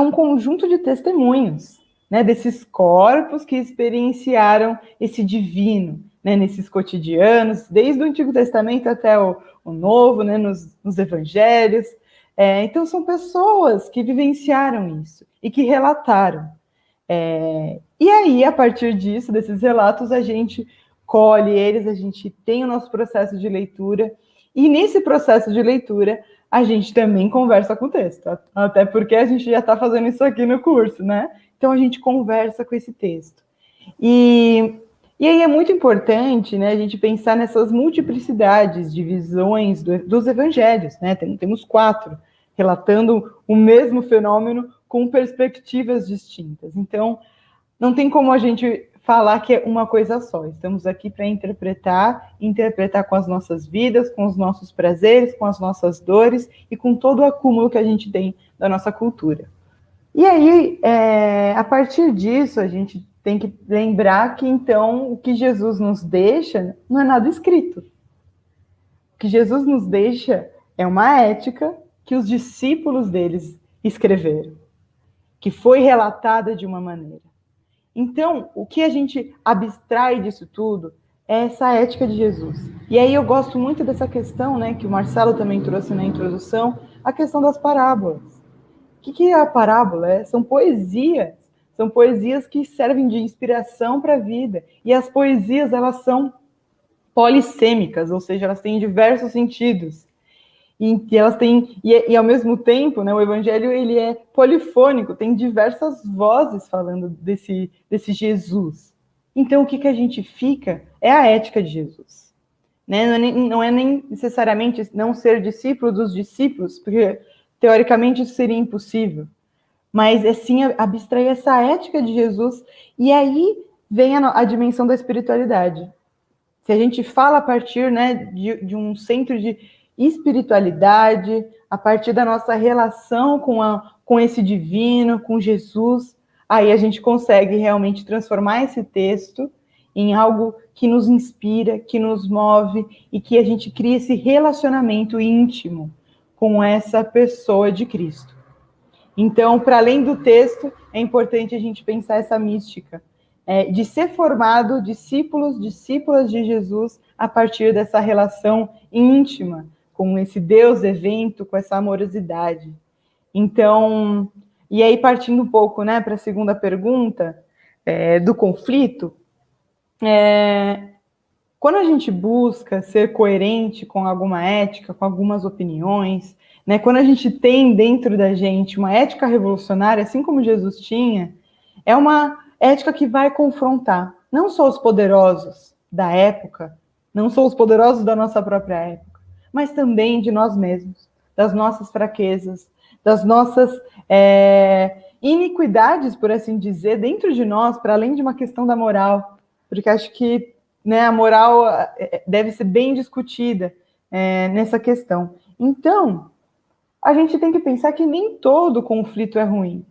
um conjunto de testemunhos, né, desses corpos que experienciaram esse divino, né, nesses cotidianos, desde o Antigo Testamento até o Novo, né, nos evangelhos. Então, são pessoas que vivenciaram isso e que relataram. E aí, a partir disso, desses relatos, a gente colhe eles, a gente tem o nosso processo de leitura, e nesse processo de leitura, a gente também conversa com o texto, até porque a gente já está fazendo isso aqui no curso, né? Então, a gente conversa com esse texto. E aí é muito importante, né, a gente pensar nessas multiplicidades de visões dos evangelhos, né? Temos 4, relatando o mesmo fenômeno com perspectivas distintas. Então, não tem como a gente falar que é uma coisa só. Estamos aqui para interpretar com as nossas vidas, com os nossos prazeres, com as nossas dores e com todo o acúmulo que a gente tem da nossa cultura. E aí, a partir disso, a gente tem que lembrar que, então, o que Jesus nos deixa não é nada escrito. O que Jesus nos deixa é uma ética que os discípulos deles escreveram, que foi relatada de uma maneira. Então, o que a gente abstrai disso tudo é essa ética de Jesus. E aí eu gosto muito dessa questão, né, que o Marcelo também trouxe na introdução, a questão das parábolas. O que é a parábola? São poesias que servem de inspiração para a vida. E as poesias, elas são polissêmicas, ou seja, elas têm diversos sentidos. E elas têm, e ao mesmo tempo, né, o evangelho ele é polifônico, tem diversas vozes falando desse Jesus. Então, o que a gente fica é a ética de Jesus. Né? Não é nem necessariamente não ser discípulo dos discípulos, porque, teoricamente, isso seria impossível. Mas é sim abstrair essa ética de Jesus, e aí vem a dimensão da espiritualidade. Se a gente fala a partir, né, de um centro de espiritualidade, a partir da nossa relação com esse divino, com Jesus, aí a gente consegue realmente transformar esse texto em algo que nos inspira, que nos move e que a gente cria esse relacionamento íntimo com essa pessoa de Cristo. Então, para além do texto, é importante a gente pensar essa mística de ser formado discípulos, discípulas de Jesus a partir dessa relação íntima com esse Deus evento, com essa amorosidade. Então, e aí partindo um pouco, né, para a segunda pergunta do conflito, quando a gente busca ser coerente com alguma ética, com algumas opiniões, né, quando a gente tem dentro da gente uma ética revolucionária, assim como Jesus tinha, é uma ética que vai confrontar não só os poderosos da época, não só os poderosos da nossa própria época, mas também de nós mesmos, das nossas fraquezas, das nossas iniquidades, por assim dizer, dentro de nós, para além de uma questão da moral, porque acho que, né, a moral deve ser bem discutida nessa questão. Então, a gente tem que pensar que nem todo conflito é ruim,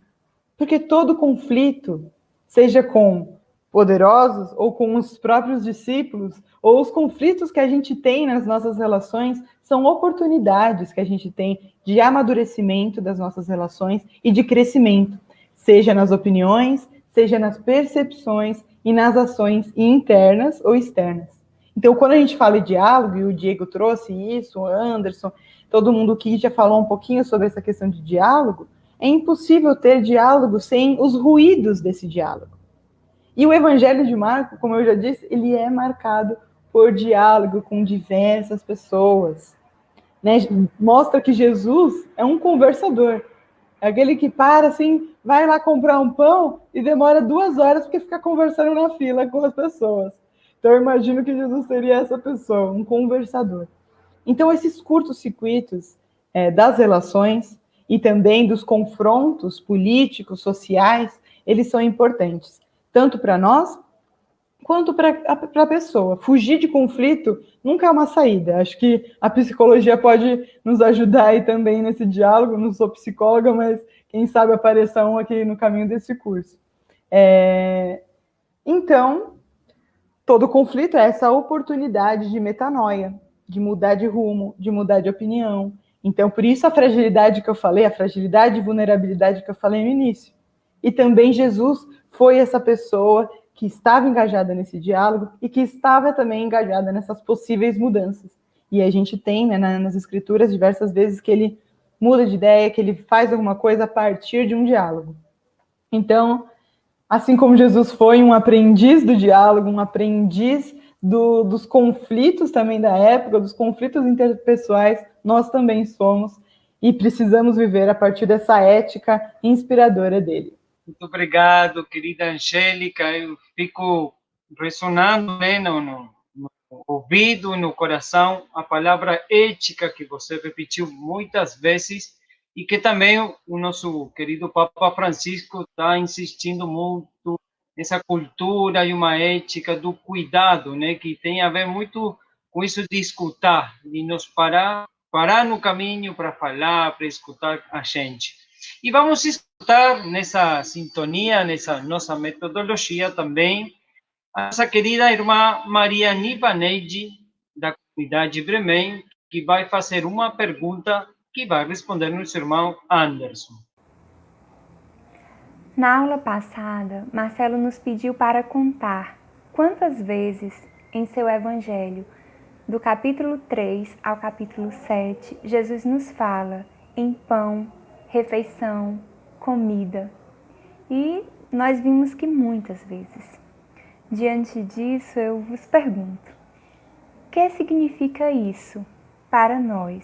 porque todo conflito, seja com poderosos ou com os próprios discípulos, ou os conflitos que a gente tem nas nossas relações, são oportunidades que a gente tem de amadurecimento das nossas relações e de crescimento, seja nas opiniões, seja nas percepções e nas ações internas ou externas. Então, quando a gente fala de diálogo, e o Diego trouxe isso, o Anderson, todo mundo aqui já falou um pouquinho sobre essa questão de diálogo, é impossível ter diálogo sem os ruídos desse diálogo. E o Evangelho de Marcos, como eu já disse, ele é marcado por diálogo com diversas pessoas. Né? Mostra que Jesus é um conversador. É aquele que para, assim, vai lá comprar um pão e demora 2 horas porque fica conversando na fila com as pessoas. Então, eu imagino que Jesus seria essa pessoa, um conversador. Então, esses curtos-circuitos das relações e também dos confrontos políticos, sociais, eles são importantes, tanto para nós, quanto para a pessoa. Fugir de conflito nunca é uma saída. Acho que a psicologia pode nos ajudar aí também nesse diálogo. Não sou psicóloga, mas quem sabe apareça um aqui no caminho desse curso. Então, todo conflito é essa oportunidade de metanoia, de mudar de rumo, de mudar de opinião. Então, por isso a fragilidade que eu falei, a fragilidade e vulnerabilidade que eu falei no início. E também Jesus foi essa pessoa que estava engajada nesse diálogo e que estava também engajada nessas possíveis mudanças. E a gente tem, né, nas escrituras diversas vezes que ele muda de ideia, que ele faz alguma coisa a partir de um diálogo. Então, assim como Jesus foi um aprendiz do diálogo, um aprendiz dos conflitos também da época, dos conflitos interpessoais, nós também somos e precisamos viver a partir dessa ética inspiradora dele. Muito obrigado, querida Angélica. Eu fico ressonando, né, no ouvido, no coração, a palavra ética que você repetiu muitas vezes e que também o nosso querido Papa Francisco está insistindo muito nessa cultura e uma ética do cuidado, né, que tem a ver muito com isso de escutar, de nos parar no caminho para falar, para escutar a gente. E vamos escutar nessa sintonia, nessa nossa metodologia também, a nossa querida irmã Maria Nivaneide, da comunidade Bremen, que vai fazer uma pergunta que vai responder nosso irmão Anderson. Na aula passada, Marcelo nos pediu para contar quantas vezes em seu Evangelho, do capítulo 3 ao capítulo 7, Jesus nos fala em pão, refeição, comida. E nós vimos que muitas vezes. Diante disso, eu vos pergunto: o que significa isso para nós,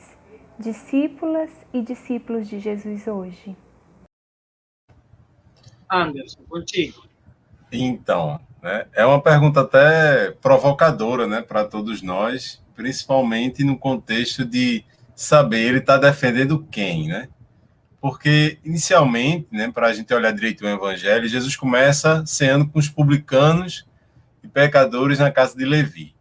discípulas e discípulos de Jesus hoje? Anderson, contigo. Então, né, é uma pergunta até provocadora, né, para todos nós, principalmente no contexto de saber ele está defendendo quem, né? Porque, inicialmente, né, para a gente olhar direito o Evangelho, Jesus começa ceando com os publicanos e pecadores na casa de Levi.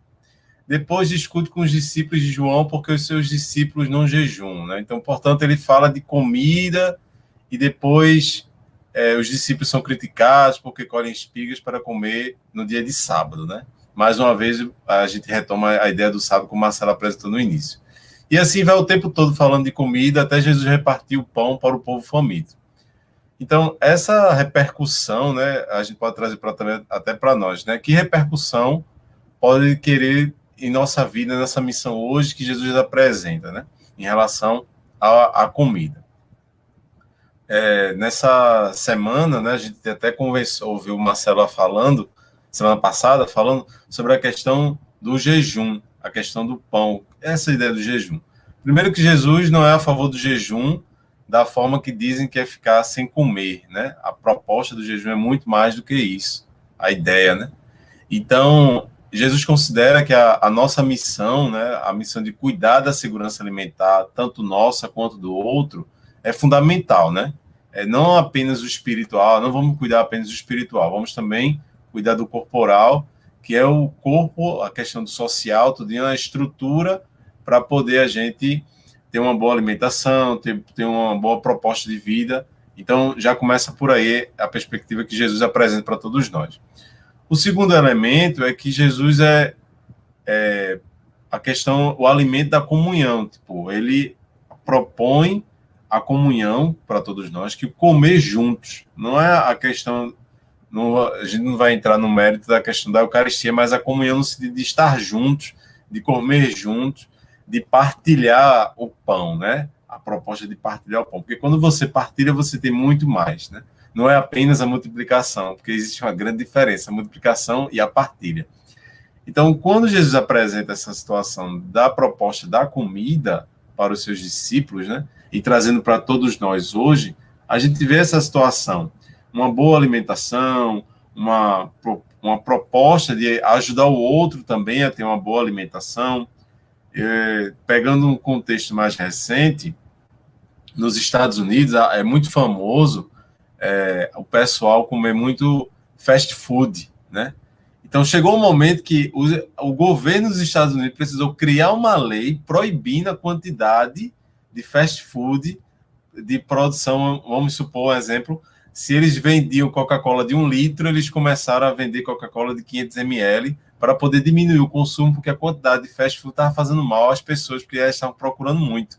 Depois discute com os discípulos de João, porque os seus discípulos não jejuam, né? Então, portanto, ele fala de comida e depois os discípulos são criticados porque colhem espigas para comer no dia de sábado, né? Mais uma vez, a gente retoma a ideia do sábado, como o Marcelo apresentou no início. E assim vai o tempo todo falando de comida, até Jesus repartir o pão para o povo faminto. Então, essa repercussão, né, a gente pode trazer até para nós, né? Que repercussão pode querer em nossa vida, nessa missão hoje que Jesus apresenta, né? Em relação à comida. Nessa semana, né, a gente até conversou, ouviu o Marcelo falando, semana passada, falando sobre a questão do jejum, a questão do pão, essa ideia do jejum. Primeiro que Jesus não é a favor do jejum da forma que dizem que é ficar sem comer, né? A proposta do jejum é muito mais do que isso, a ideia, né? Então, Jesus considera que a nossa missão, né, a missão de cuidar da segurança alimentar, tanto nossa quanto do outro, é fundamental, né? Não apenas o espiritual, não vamos cuidar apenas do espiritual, vamos também cuidar do corporal, que é o corpo, a questão do social, tudo é uma estrutura para poder a gente ter uma boa alimentação, ter uma boa proposta de vida. Então, já começa por aí a perspectiva que Jesus apresenta para todos nós. O segundo elemento é que Jesus é a questão, o alimento da comunhão. Tipo, ele propõe a comunhão para todos nós, que comer juntos. Não é a questão, a gente não vai entrar no mérito da questão da Eucaristia, mas a comunhão no sentido de estar juntos, de comer juntos, de partilhar o pão, né? A proposta de partilhar o pão. Porque quando você partilha, você tem muito mais, né? Não é apenas a multiplicação, porque existe uma grande diferença, a multiplicação e a partilha. Então, quando Jesus apresenta essa situação da proposta da comida para os seus discípulos, né, e trazendo para todos nós hoje, a gente vê essa situação, uma boa alimentação, uma proposta de ajudar o outro também a ter uma boa alimentação. Pegando um contexto mais recente, nos Estados Unidos é muito famoso o pessoal comer muito fast food, né? Então, chegou um momento que o governo dos Estados Unidos precisou criar uma lei proibindo a quantidade de fast food de produção. Vamos supor, um exemplo, se eles vendiam Coca-Cola de 1 litro, eles começaram a vender Coca-Cola de 500 ml para poder diminuir o consumo, porque a quantidade de fast food estava fazendo mal às pessoas, porque elas estavam procurando muito.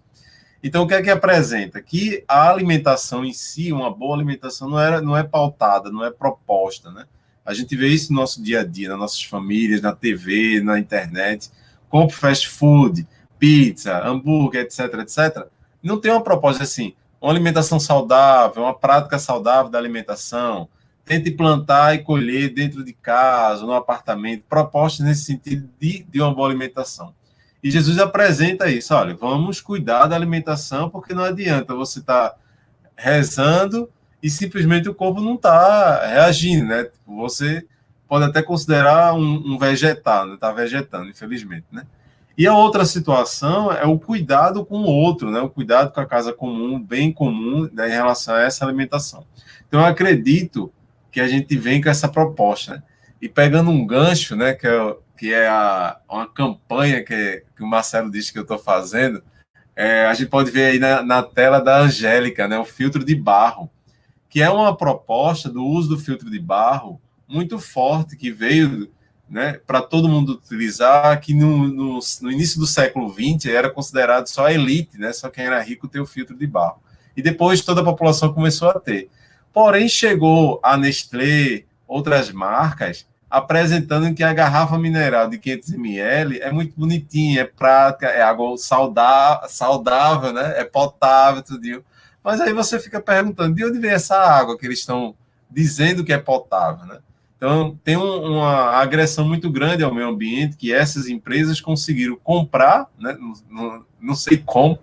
Então, o que é que apresenta? Que a alimentação em si, uma boa alimentação, não é pautada, não é proposta, né? A gente vê isso no nosso dia a dia, nas nossas famílias, na TV, na internet. Compre fast food, pizza, hambúrguer, etc, etc. Não tem uma proposta assim, uma alimentação saudável, uma prática saudável da alimentação. Tente plantar e colher dentro de casa, no apartamento. Propostas nesse sentido de uma boa alimentação. E Jesus apresenta isso, olha, vamos cuidar da alimentação, porque não adianta você estar rezando e simplesmente o corpo não está reagindo, né? Você pode até considerar um vegetal, né? Está vegetando, infelizmente, né? E a outra situação é o cuidado com o outro, né? O cuidado com a casa comum, bem comum, né, em relação a essa alimentação. Então, eu acredito que a gente vem com essa proposta, né? E pegando um gancho, né, que é uma campanha que o Marcelo disse que eu estou fazendo, a gente pode ver aí na tela da Angélica, né, o filtro de barro, que é uma proposta do uso do filtro de barro muito forte, que veio, né, para todo mundo utilizar, que no início do século XX era considerado só a elite, né, só quem era rico ter o filtro de barro. E depois toda a população começou a ter. Porém, chegou a Nestlé, outras marcas, apresentando que a garrafa mineral de 500 ml é muito bonitinha, é prática, é água saudável, né? É potável, tudo. Mas aí você fica perguntando, de onde vem essa água que eles estão dizendo que é potável, né? Então, tem uma agressão muito grande ao meio ambiente que essas empresas conseguiram comprar, né? Não sei como,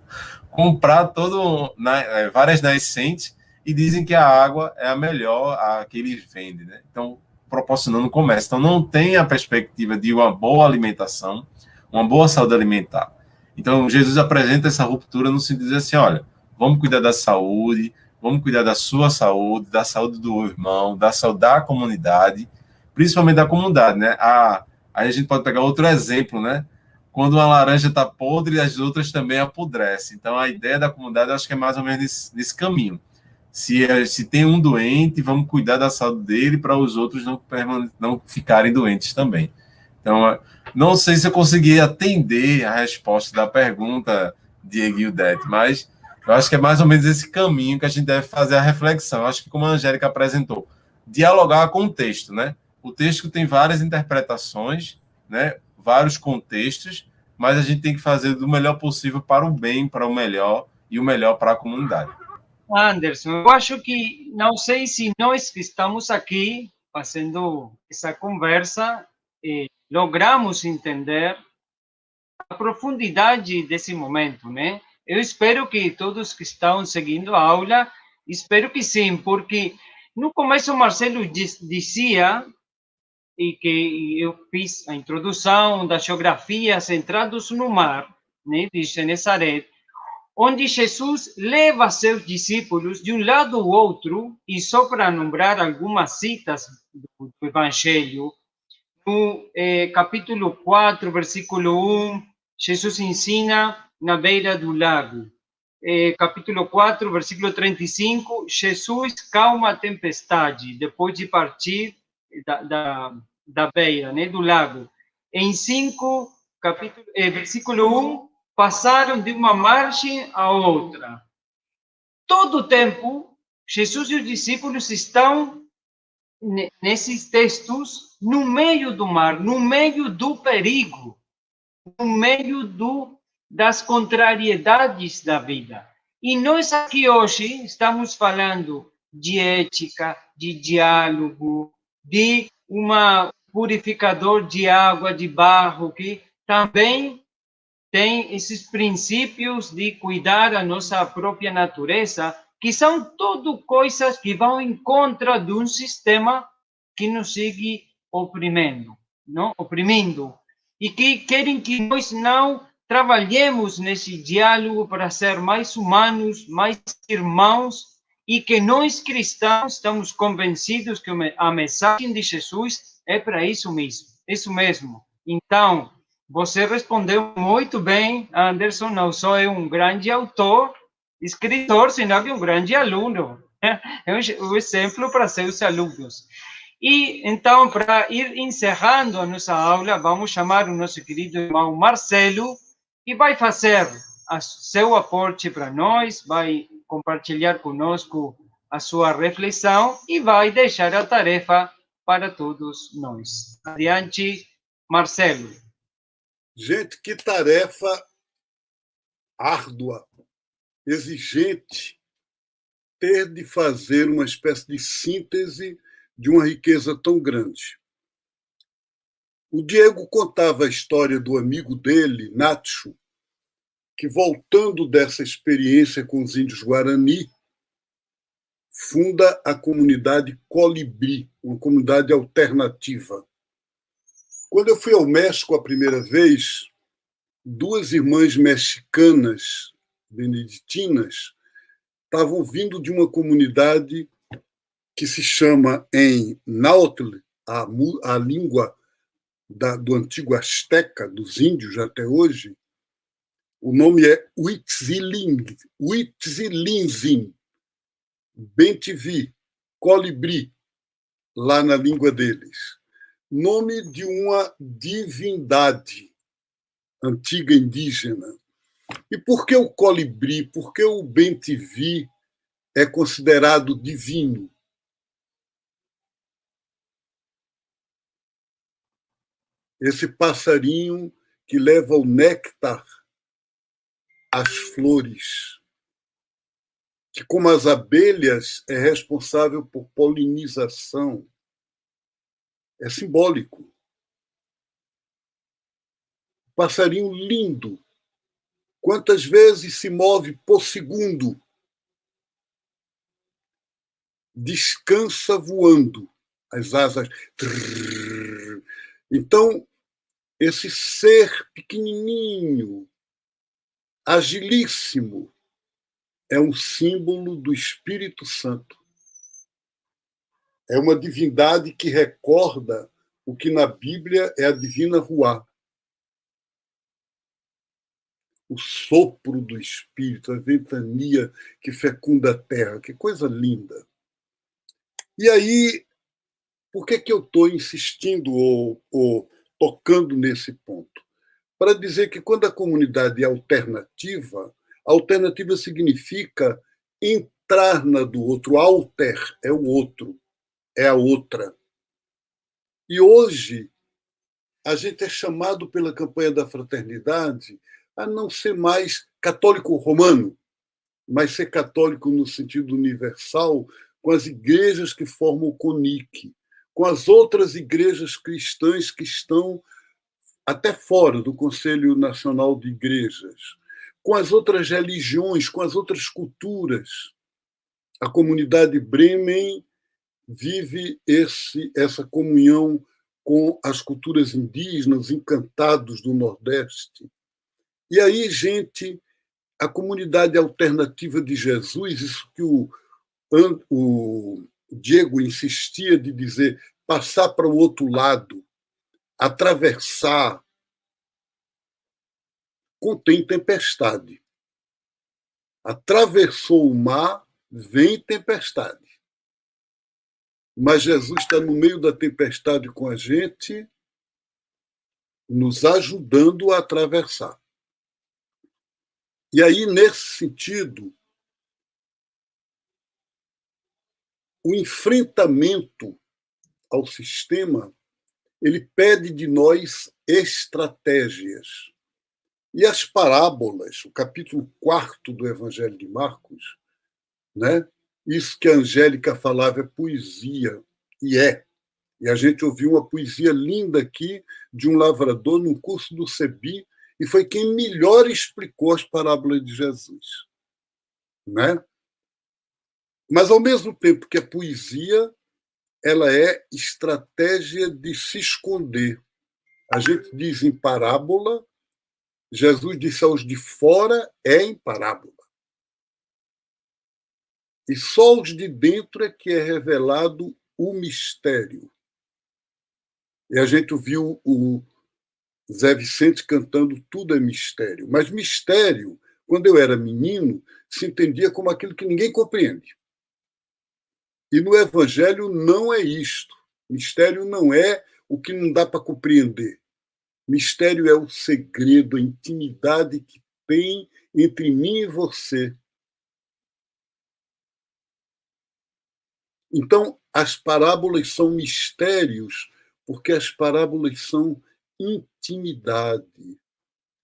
comprar várias nascentes e dizem que a água é a melhor, a que eles vendem, né? Então, proporcionando comércio. Então, não tem a perspectiva de uma boa alimentação, uma boa saúde alimentar. Então, Jesus apresenta essa ruptura no sentido de dizer assim, olha, vamos cuidar da saúde, vamos cuidar da sua saúde, da saúde do irmão, da saúde da comunidade, principalmente da comunidade, né? Aí a gente pode pegar outro exemplo, né? Quando uma laranja está podre, as outras também apodrecem. Então, a ideia da comunidade, eu acho que é mais ou menos nesse caminho. Se tem um doente, vamos cuidar da saúde dele para os outros não ficarem doentes também. Então, não sei se eu consegui atender a resposta da pergunta, Diego e Udete, mas eu acho que é mais ou menos esse caminho que a gente deve fazer a reflexão. Eu acho que, como a Angélica apresentou, dialogar com o texto, né? O texto tem várias interpretações, né? Vários contextos, mas a gente tem que fazer do melhor possível para o bem, para o melhor e o melhor para a comunidade. Anderson, eu acho que, não sei se nós que estamos aqui fazendo essa conversa, logramos entender a profundidade desse momento, né? Eu espero que todos que estão seguindo a aula, espero que sim, porque no começo o Marcelo dizia, e que eu fiz a introdução da geografia Centrados no Mar, né, de Genesaret, onde Jesus leva seus discípulos de um lado ao outro, e só para nombrar algumas citas do Evangelho, no capítulo 4, versículo 1, Jesus ensina na beira do lago. Capítulo 4, versículo 35, Jesus calma a tempestade, depois de partir da beira, né, do lago. Em 5, versículo 1, passaram de uma margem à outra. Todo o tempo, Jesus e os discípulos estão, nesses textos, no meio do mar, no meio do perigo, no meio das contrariedades da vida. E nós aqui hoje estamos falando de ética, de diálogo, de purificador de água, de barro, que também tem esses princípios de cuidar a nossa própria natureza, que são tudo coisas que vão em contra de um sistema que nos segue oprimindo, não? Oprimindo, e que querem que nós não trabalhemos nesse diálogo para ser mais humanos, mais irmãos, e que nós cristãos estamos convencidos que a mensagem de Jesus é para isso mesmo, isso mesmo. Então, você respondeu muito bem, Anderson, não só é um grande autor, escritor, senão que um grande aluno. É um exemplo para seus alunos. E, então, para ir encerrando a nossa aula, vamos chamar o nosso querido irmão Marcelo, que vai fazer seu aporte para nós, vai compartilhar conosco a sua reflexão e vai deixar a tarefa para todos nós. Adiante, Marcelo. Gente, que tarefa árdua, exigente, ter de fazer uma espécie de síntese de uma riqueza tão grande. O Diego contava a história do amigo dele, Nacho, que, voltando dessa experiência com os índios Guarani, funda a comunidade Colibri, uma comunidade alternativa. Quando eu fui ao México a primeira vez, duas irmãs mexicanas, beneditinas, estavam vindo de uma comunidade que se chama em Náhuatl, a língua do antigo Azteca, dos índios até hoje. O nome é Huitzilinzin, Bentivi, colibri, lá na língua deles. Nome de uma divindade antiga indígena. E por que o colibri, por que o bentivi é considerado divino? esse passarinho que leva o néctar às flores, que, como as abelhas, é responsável por polinização. É simbólico. Passarinho lindo. Quantas vezes se move por segundo? Descansa voando. As asas. Então, esse ser pequenininho, agilíssimo, é um símbolo do Espírito Santo. É uma divindade que recorda o que na Bíblia é a divina ruá. O sopro do Espírito, a ventania que fecunda a terra. Que coisa linda. E aí, por que eu estou insistindo ou tocando nesse ponto? Para dizer que quando a comunidade é alternativa, alternativa significa entrar na do outro. Alter é o outro, é a outra. E hoje, a gente é chamado pela campanha da fraternidade a não ser mais católico romano, mas ser católico no sentido universal, com as igrejas que formam o CONIC, com as outras igrejas cristãs que estão até fora do Conselho Nacional de Igrejas, com as outras religiões, com as outras culturas. A comunidade Bremen vive essa comunhão com as culturas indígenas, encantados do Nordeste. E aí, gente, a comunidade alternativa de Jesus, isso que o Diego insistia de dizer, passar para o outro lado, atravessar, contém tempestade. Atravessou o mar, vem tempestade. Mas Jesus está no meio da tempestade com a gente, nos ajudando a atravessar. E aí, nesse sentido, o enfrentamento ao sistema, ele pede de nós estratégias. E as parábolas, o capítulo 4 do Evangelho de Marcos, né? Isso que a Angélica falava é poesia, e é. E a gente ouviu uma poesia linda aqui de um lavrador num curso do CEBI, e foi quem melhor explicou as parábolas de Jesus. Né? Mas, ao mesmo tempo que a poesia, ela é estratégia de se esconder. A gente diz em parábola, Jesus disse aos de fora, é em parábola. E só os de dentro é que é revelado o mistério. E a gente viu o Zé Vicente cantando Tudo é Mistério. Mas mistério, quando eu era menino, se entendia como aquilo que ninguém compreende. E no Evangelho não é isto. Mistério não é o que não dá para compreender. Mistério é o segredo, a intimidade que tem entre mim e você. Então, as parábolas são mistérios, porque as parábolas são intimidade.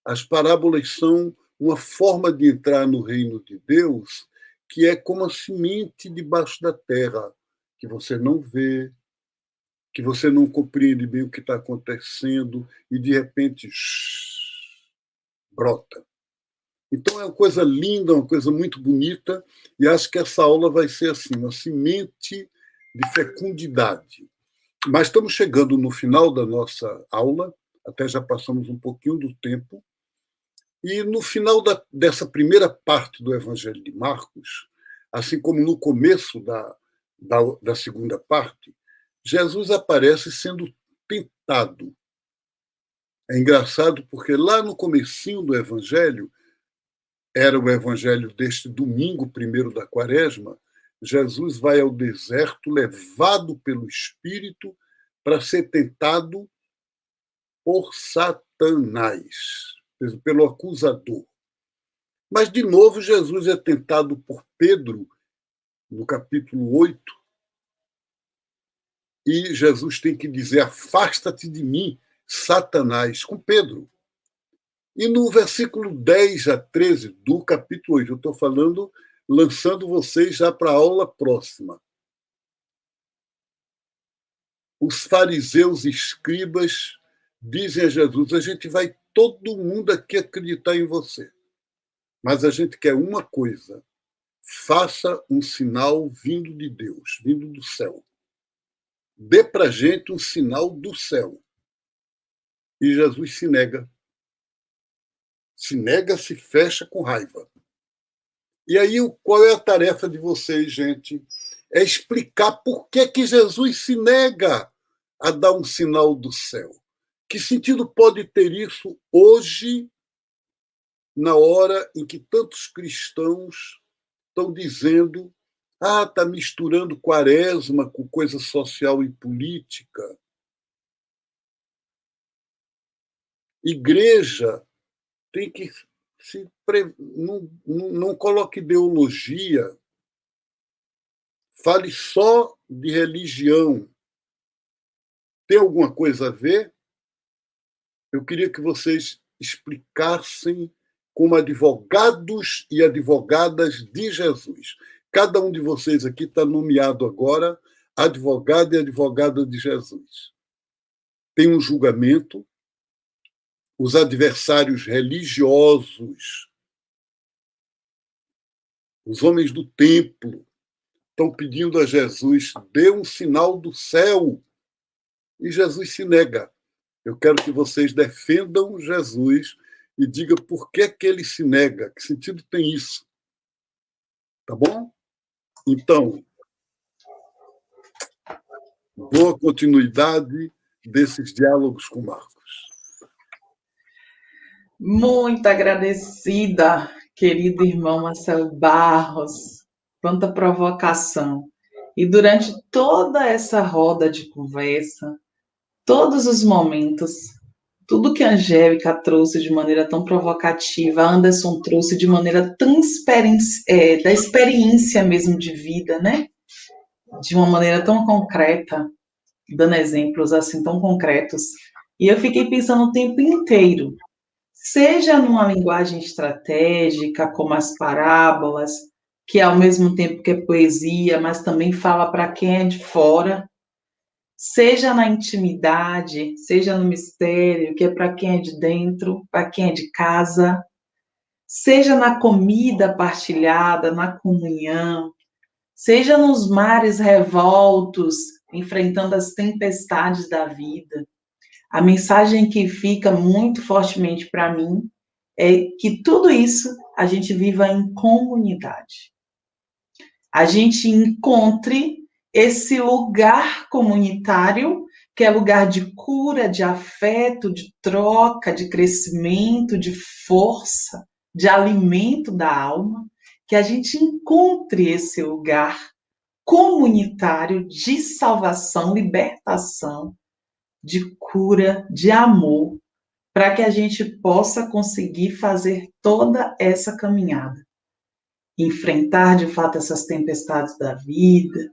As parábolas são uma forma de entrar no reino de Deus que é como a semente debaixo da terra, que você não vê, que você não compreende bem o que está acontecendo e, de repente, brota. Então, é uma coisa linda, uma coisa muito bonita, e acho que essa aula vai ser assim, uma semente de fecundidade. Mas estamos chegando no final da nossa aula, até já passamos um pouquinho do tempo, e no final dessa primeira parte do Evangelho de Marcos, assim como no começo da segunda parte, Jesus aparece sendo tentado. É engraçado porque lá no comecinho do Evangelho, era o Evangelho deste domingo primeiro da Quaresma, Jesus vai ao deserto, levado pelo Espírito, para ser tentado por Satanás, pelo acusador. Mas, de novo, Jesus é tentado por Pedro, no capítulo 8, e Jesus tem que dizer, afasta-te de mim, Satanás com Pedro. E no versículo 10 a 13 do capítulo 8, eu estou falando, lançando vocês já para a aula próxima. Os fariseus e escribas dizem a Jesus: a gente vai todo mundo aqui acreditar em você, mas a gente quer uma coisa: faça um sinal vindo de Deus, vindo do céu. Dê para a gente um sinal do céu. E Jesus se nega. Se nega, se fecha com raiva. E aí, qual é a tarefa de vocês, gente? É explicar por que Jesus se nega a dar um sinal do céu. Que sentido pode ter isso hoje, na hora em que tantos cristãos estão dizendo: está misturando quaresma com coisa social e política. Igreja tem que não coloque ideologia, fale só de religião. Tem alguma coisa a ver? Eu queria que vocês explicassem como advogados e advogadas de Jesus. Cada um de vocês aqui está nomeado agora advogado e advogada de Jesus. Tem um julgamento. Os adversários religiosos, os homens do templo, estão pedindo a Jesus: dê um sinal do céu. E Jesus se nega. Eu quero que vocês defendam Jesus e digam por que ele se nega. Que sentido tem isso? Tá bom? Então, boa continuidade desses diálogos com Marcos. Muito agradecida, querido irmão Marcelo Barros. Quanta provocação. E durante toda essa roda de conversa, todos os momentos, tudo que a Angélica trouxe de maneira tão provocativa, a Anderson trouxe de maneira tão da experiência mesmo de vida, né? De uma maneira tão concreta, dando exemplos assim tão concretos. E eu fiquei pensando o tempo inteiro, seja numa linguagem estratégica, como as parábolas, que ao mesmo tempo que é poesia, mas também fala para quem é de fora, seja na intimidade, seja no mistério, que é para quem é de dentro, para quem é de casa, seja na comida partilhada, na comunhão, seja nos mares revoltos, enfrentando as tempestades da vida. A mensagem que fica muito fortemente para mim é que tudo isso a gente viva em comunidade. A gente encontre esse lugar comunitário, que é lugar de cura, de afeto, de troca, de crescimento, de força, de alimento da alma, que a gente encontre esse lugar comunitário de salvação, libertação, de cura, de amor, para que a gente possa conseguir fazer toda essa caminhada. Enfrentar, de fato, essas tempestades da vida,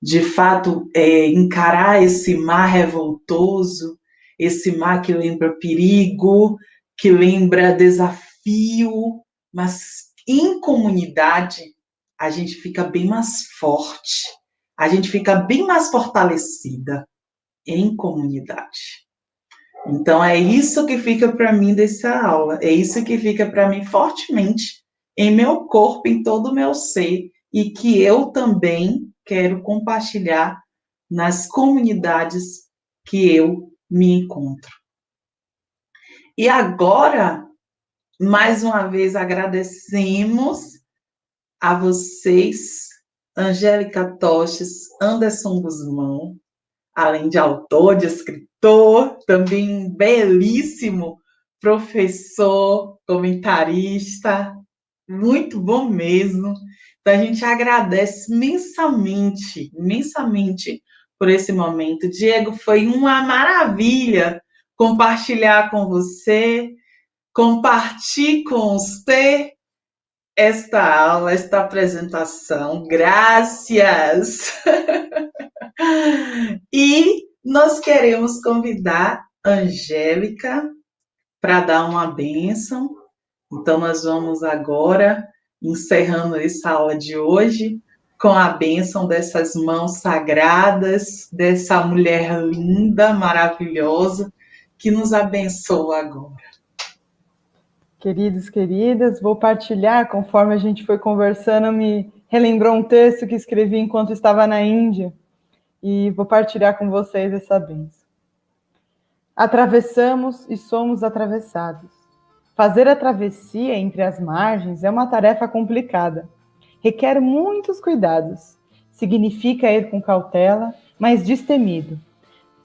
de fato, encarar esse mar revoltoso, esse mar que lembra perigo, que lembra desafio, mas em comunidade a gente fica bem mais forte, a gente fica bem mais fortalecida em comunidade. Então, é isso que fica para mim dessa aula, é isso que fica para mim fortemente em meu corpo, em todo o meu ser, e que eu também quero compartilhar nas comunidades que eu me encontro. E agora, mais uma vez, agradecemos a vocês, Angélica Toches, Anderson Guzmão, além de autor, de escritor, também belíssimo professor, comentarista, muito bom mesmo. Então, a gente agradece imensamente, imensamente por esse momento. Diego, foi uma maravilha compartilhar com você, compartilhar com você esta aula, esta apresentação. Graças! E nós queremos convidar Angélica para dar uma bênção. Então, nós vamos agora, encerrando essa aula de hoje, com a bênção dessas mãos sagradas, dessa mulher linda, maravilhosa, que nos abençoa agora. Queridos, queridas, vou partilhar, conforme a gente foi conversando, me relembrou um texto que escrevi enquanto estava na Índia, e vou partilhar com vocês essa bênção. Atravessamos e somos atravessados. Fazer a travessia entre as margens é uma tarefa complicada. Requer muitos cuidados. Significa ir com cautela, mas destemido.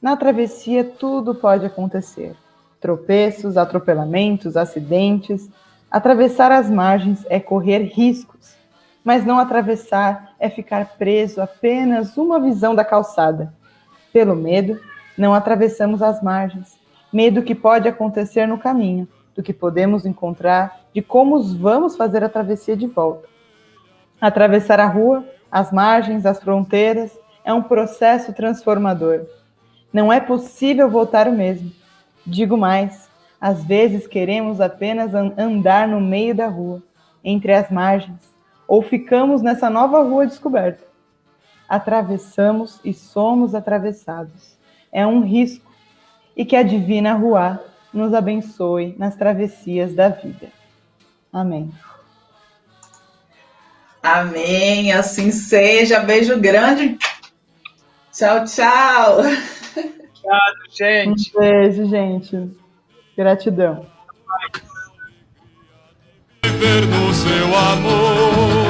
Na travessia tudo pode acontecer. Tropeços, atropelamentos, acidentes. Atravessar as margens é correr riscos. Mas não atravessar é ficar preso a apenas uma visão da calçada. Pelo medo, não atravessamos as margens. Medo que pode acontecer no caminho, do que podemos encontrar, de como vamos fazer a travessia de volta. Atravessar a rua, as margens, as fronteiras, é um processo transformador. Não é possível voltar o mesmo. Digo mais, às vezes queremos apenas andar no meio da rua, entre as margens, ou ficamos nessa nova rua descoberta. Atravessamos e somos atravessados. É um risco, e que a Divina Ruá nos abençoe nas travessias da vida. Amém. Amém, assim seja. Beijo grande. Tchau, tchau. Obrigado, gente. Um beijo, gente. Gratidão. Viver no seu amor.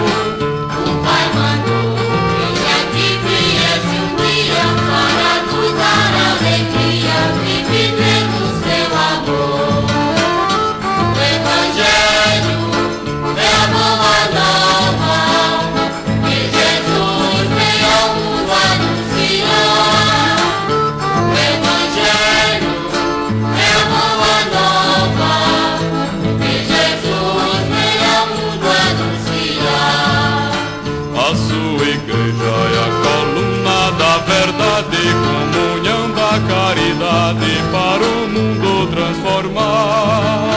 O Pai mandou que já te viesse um dia para nos dar alegria e viver no seu amor. O Evangelho é a boa nova que Jesus veio ao mundo anunciar. O Evangelho é a boa nova que Jesus veio ao mundo anunciar. A sua igreja é a coluna da verdade, comunhão da caridade para o mundo transformar.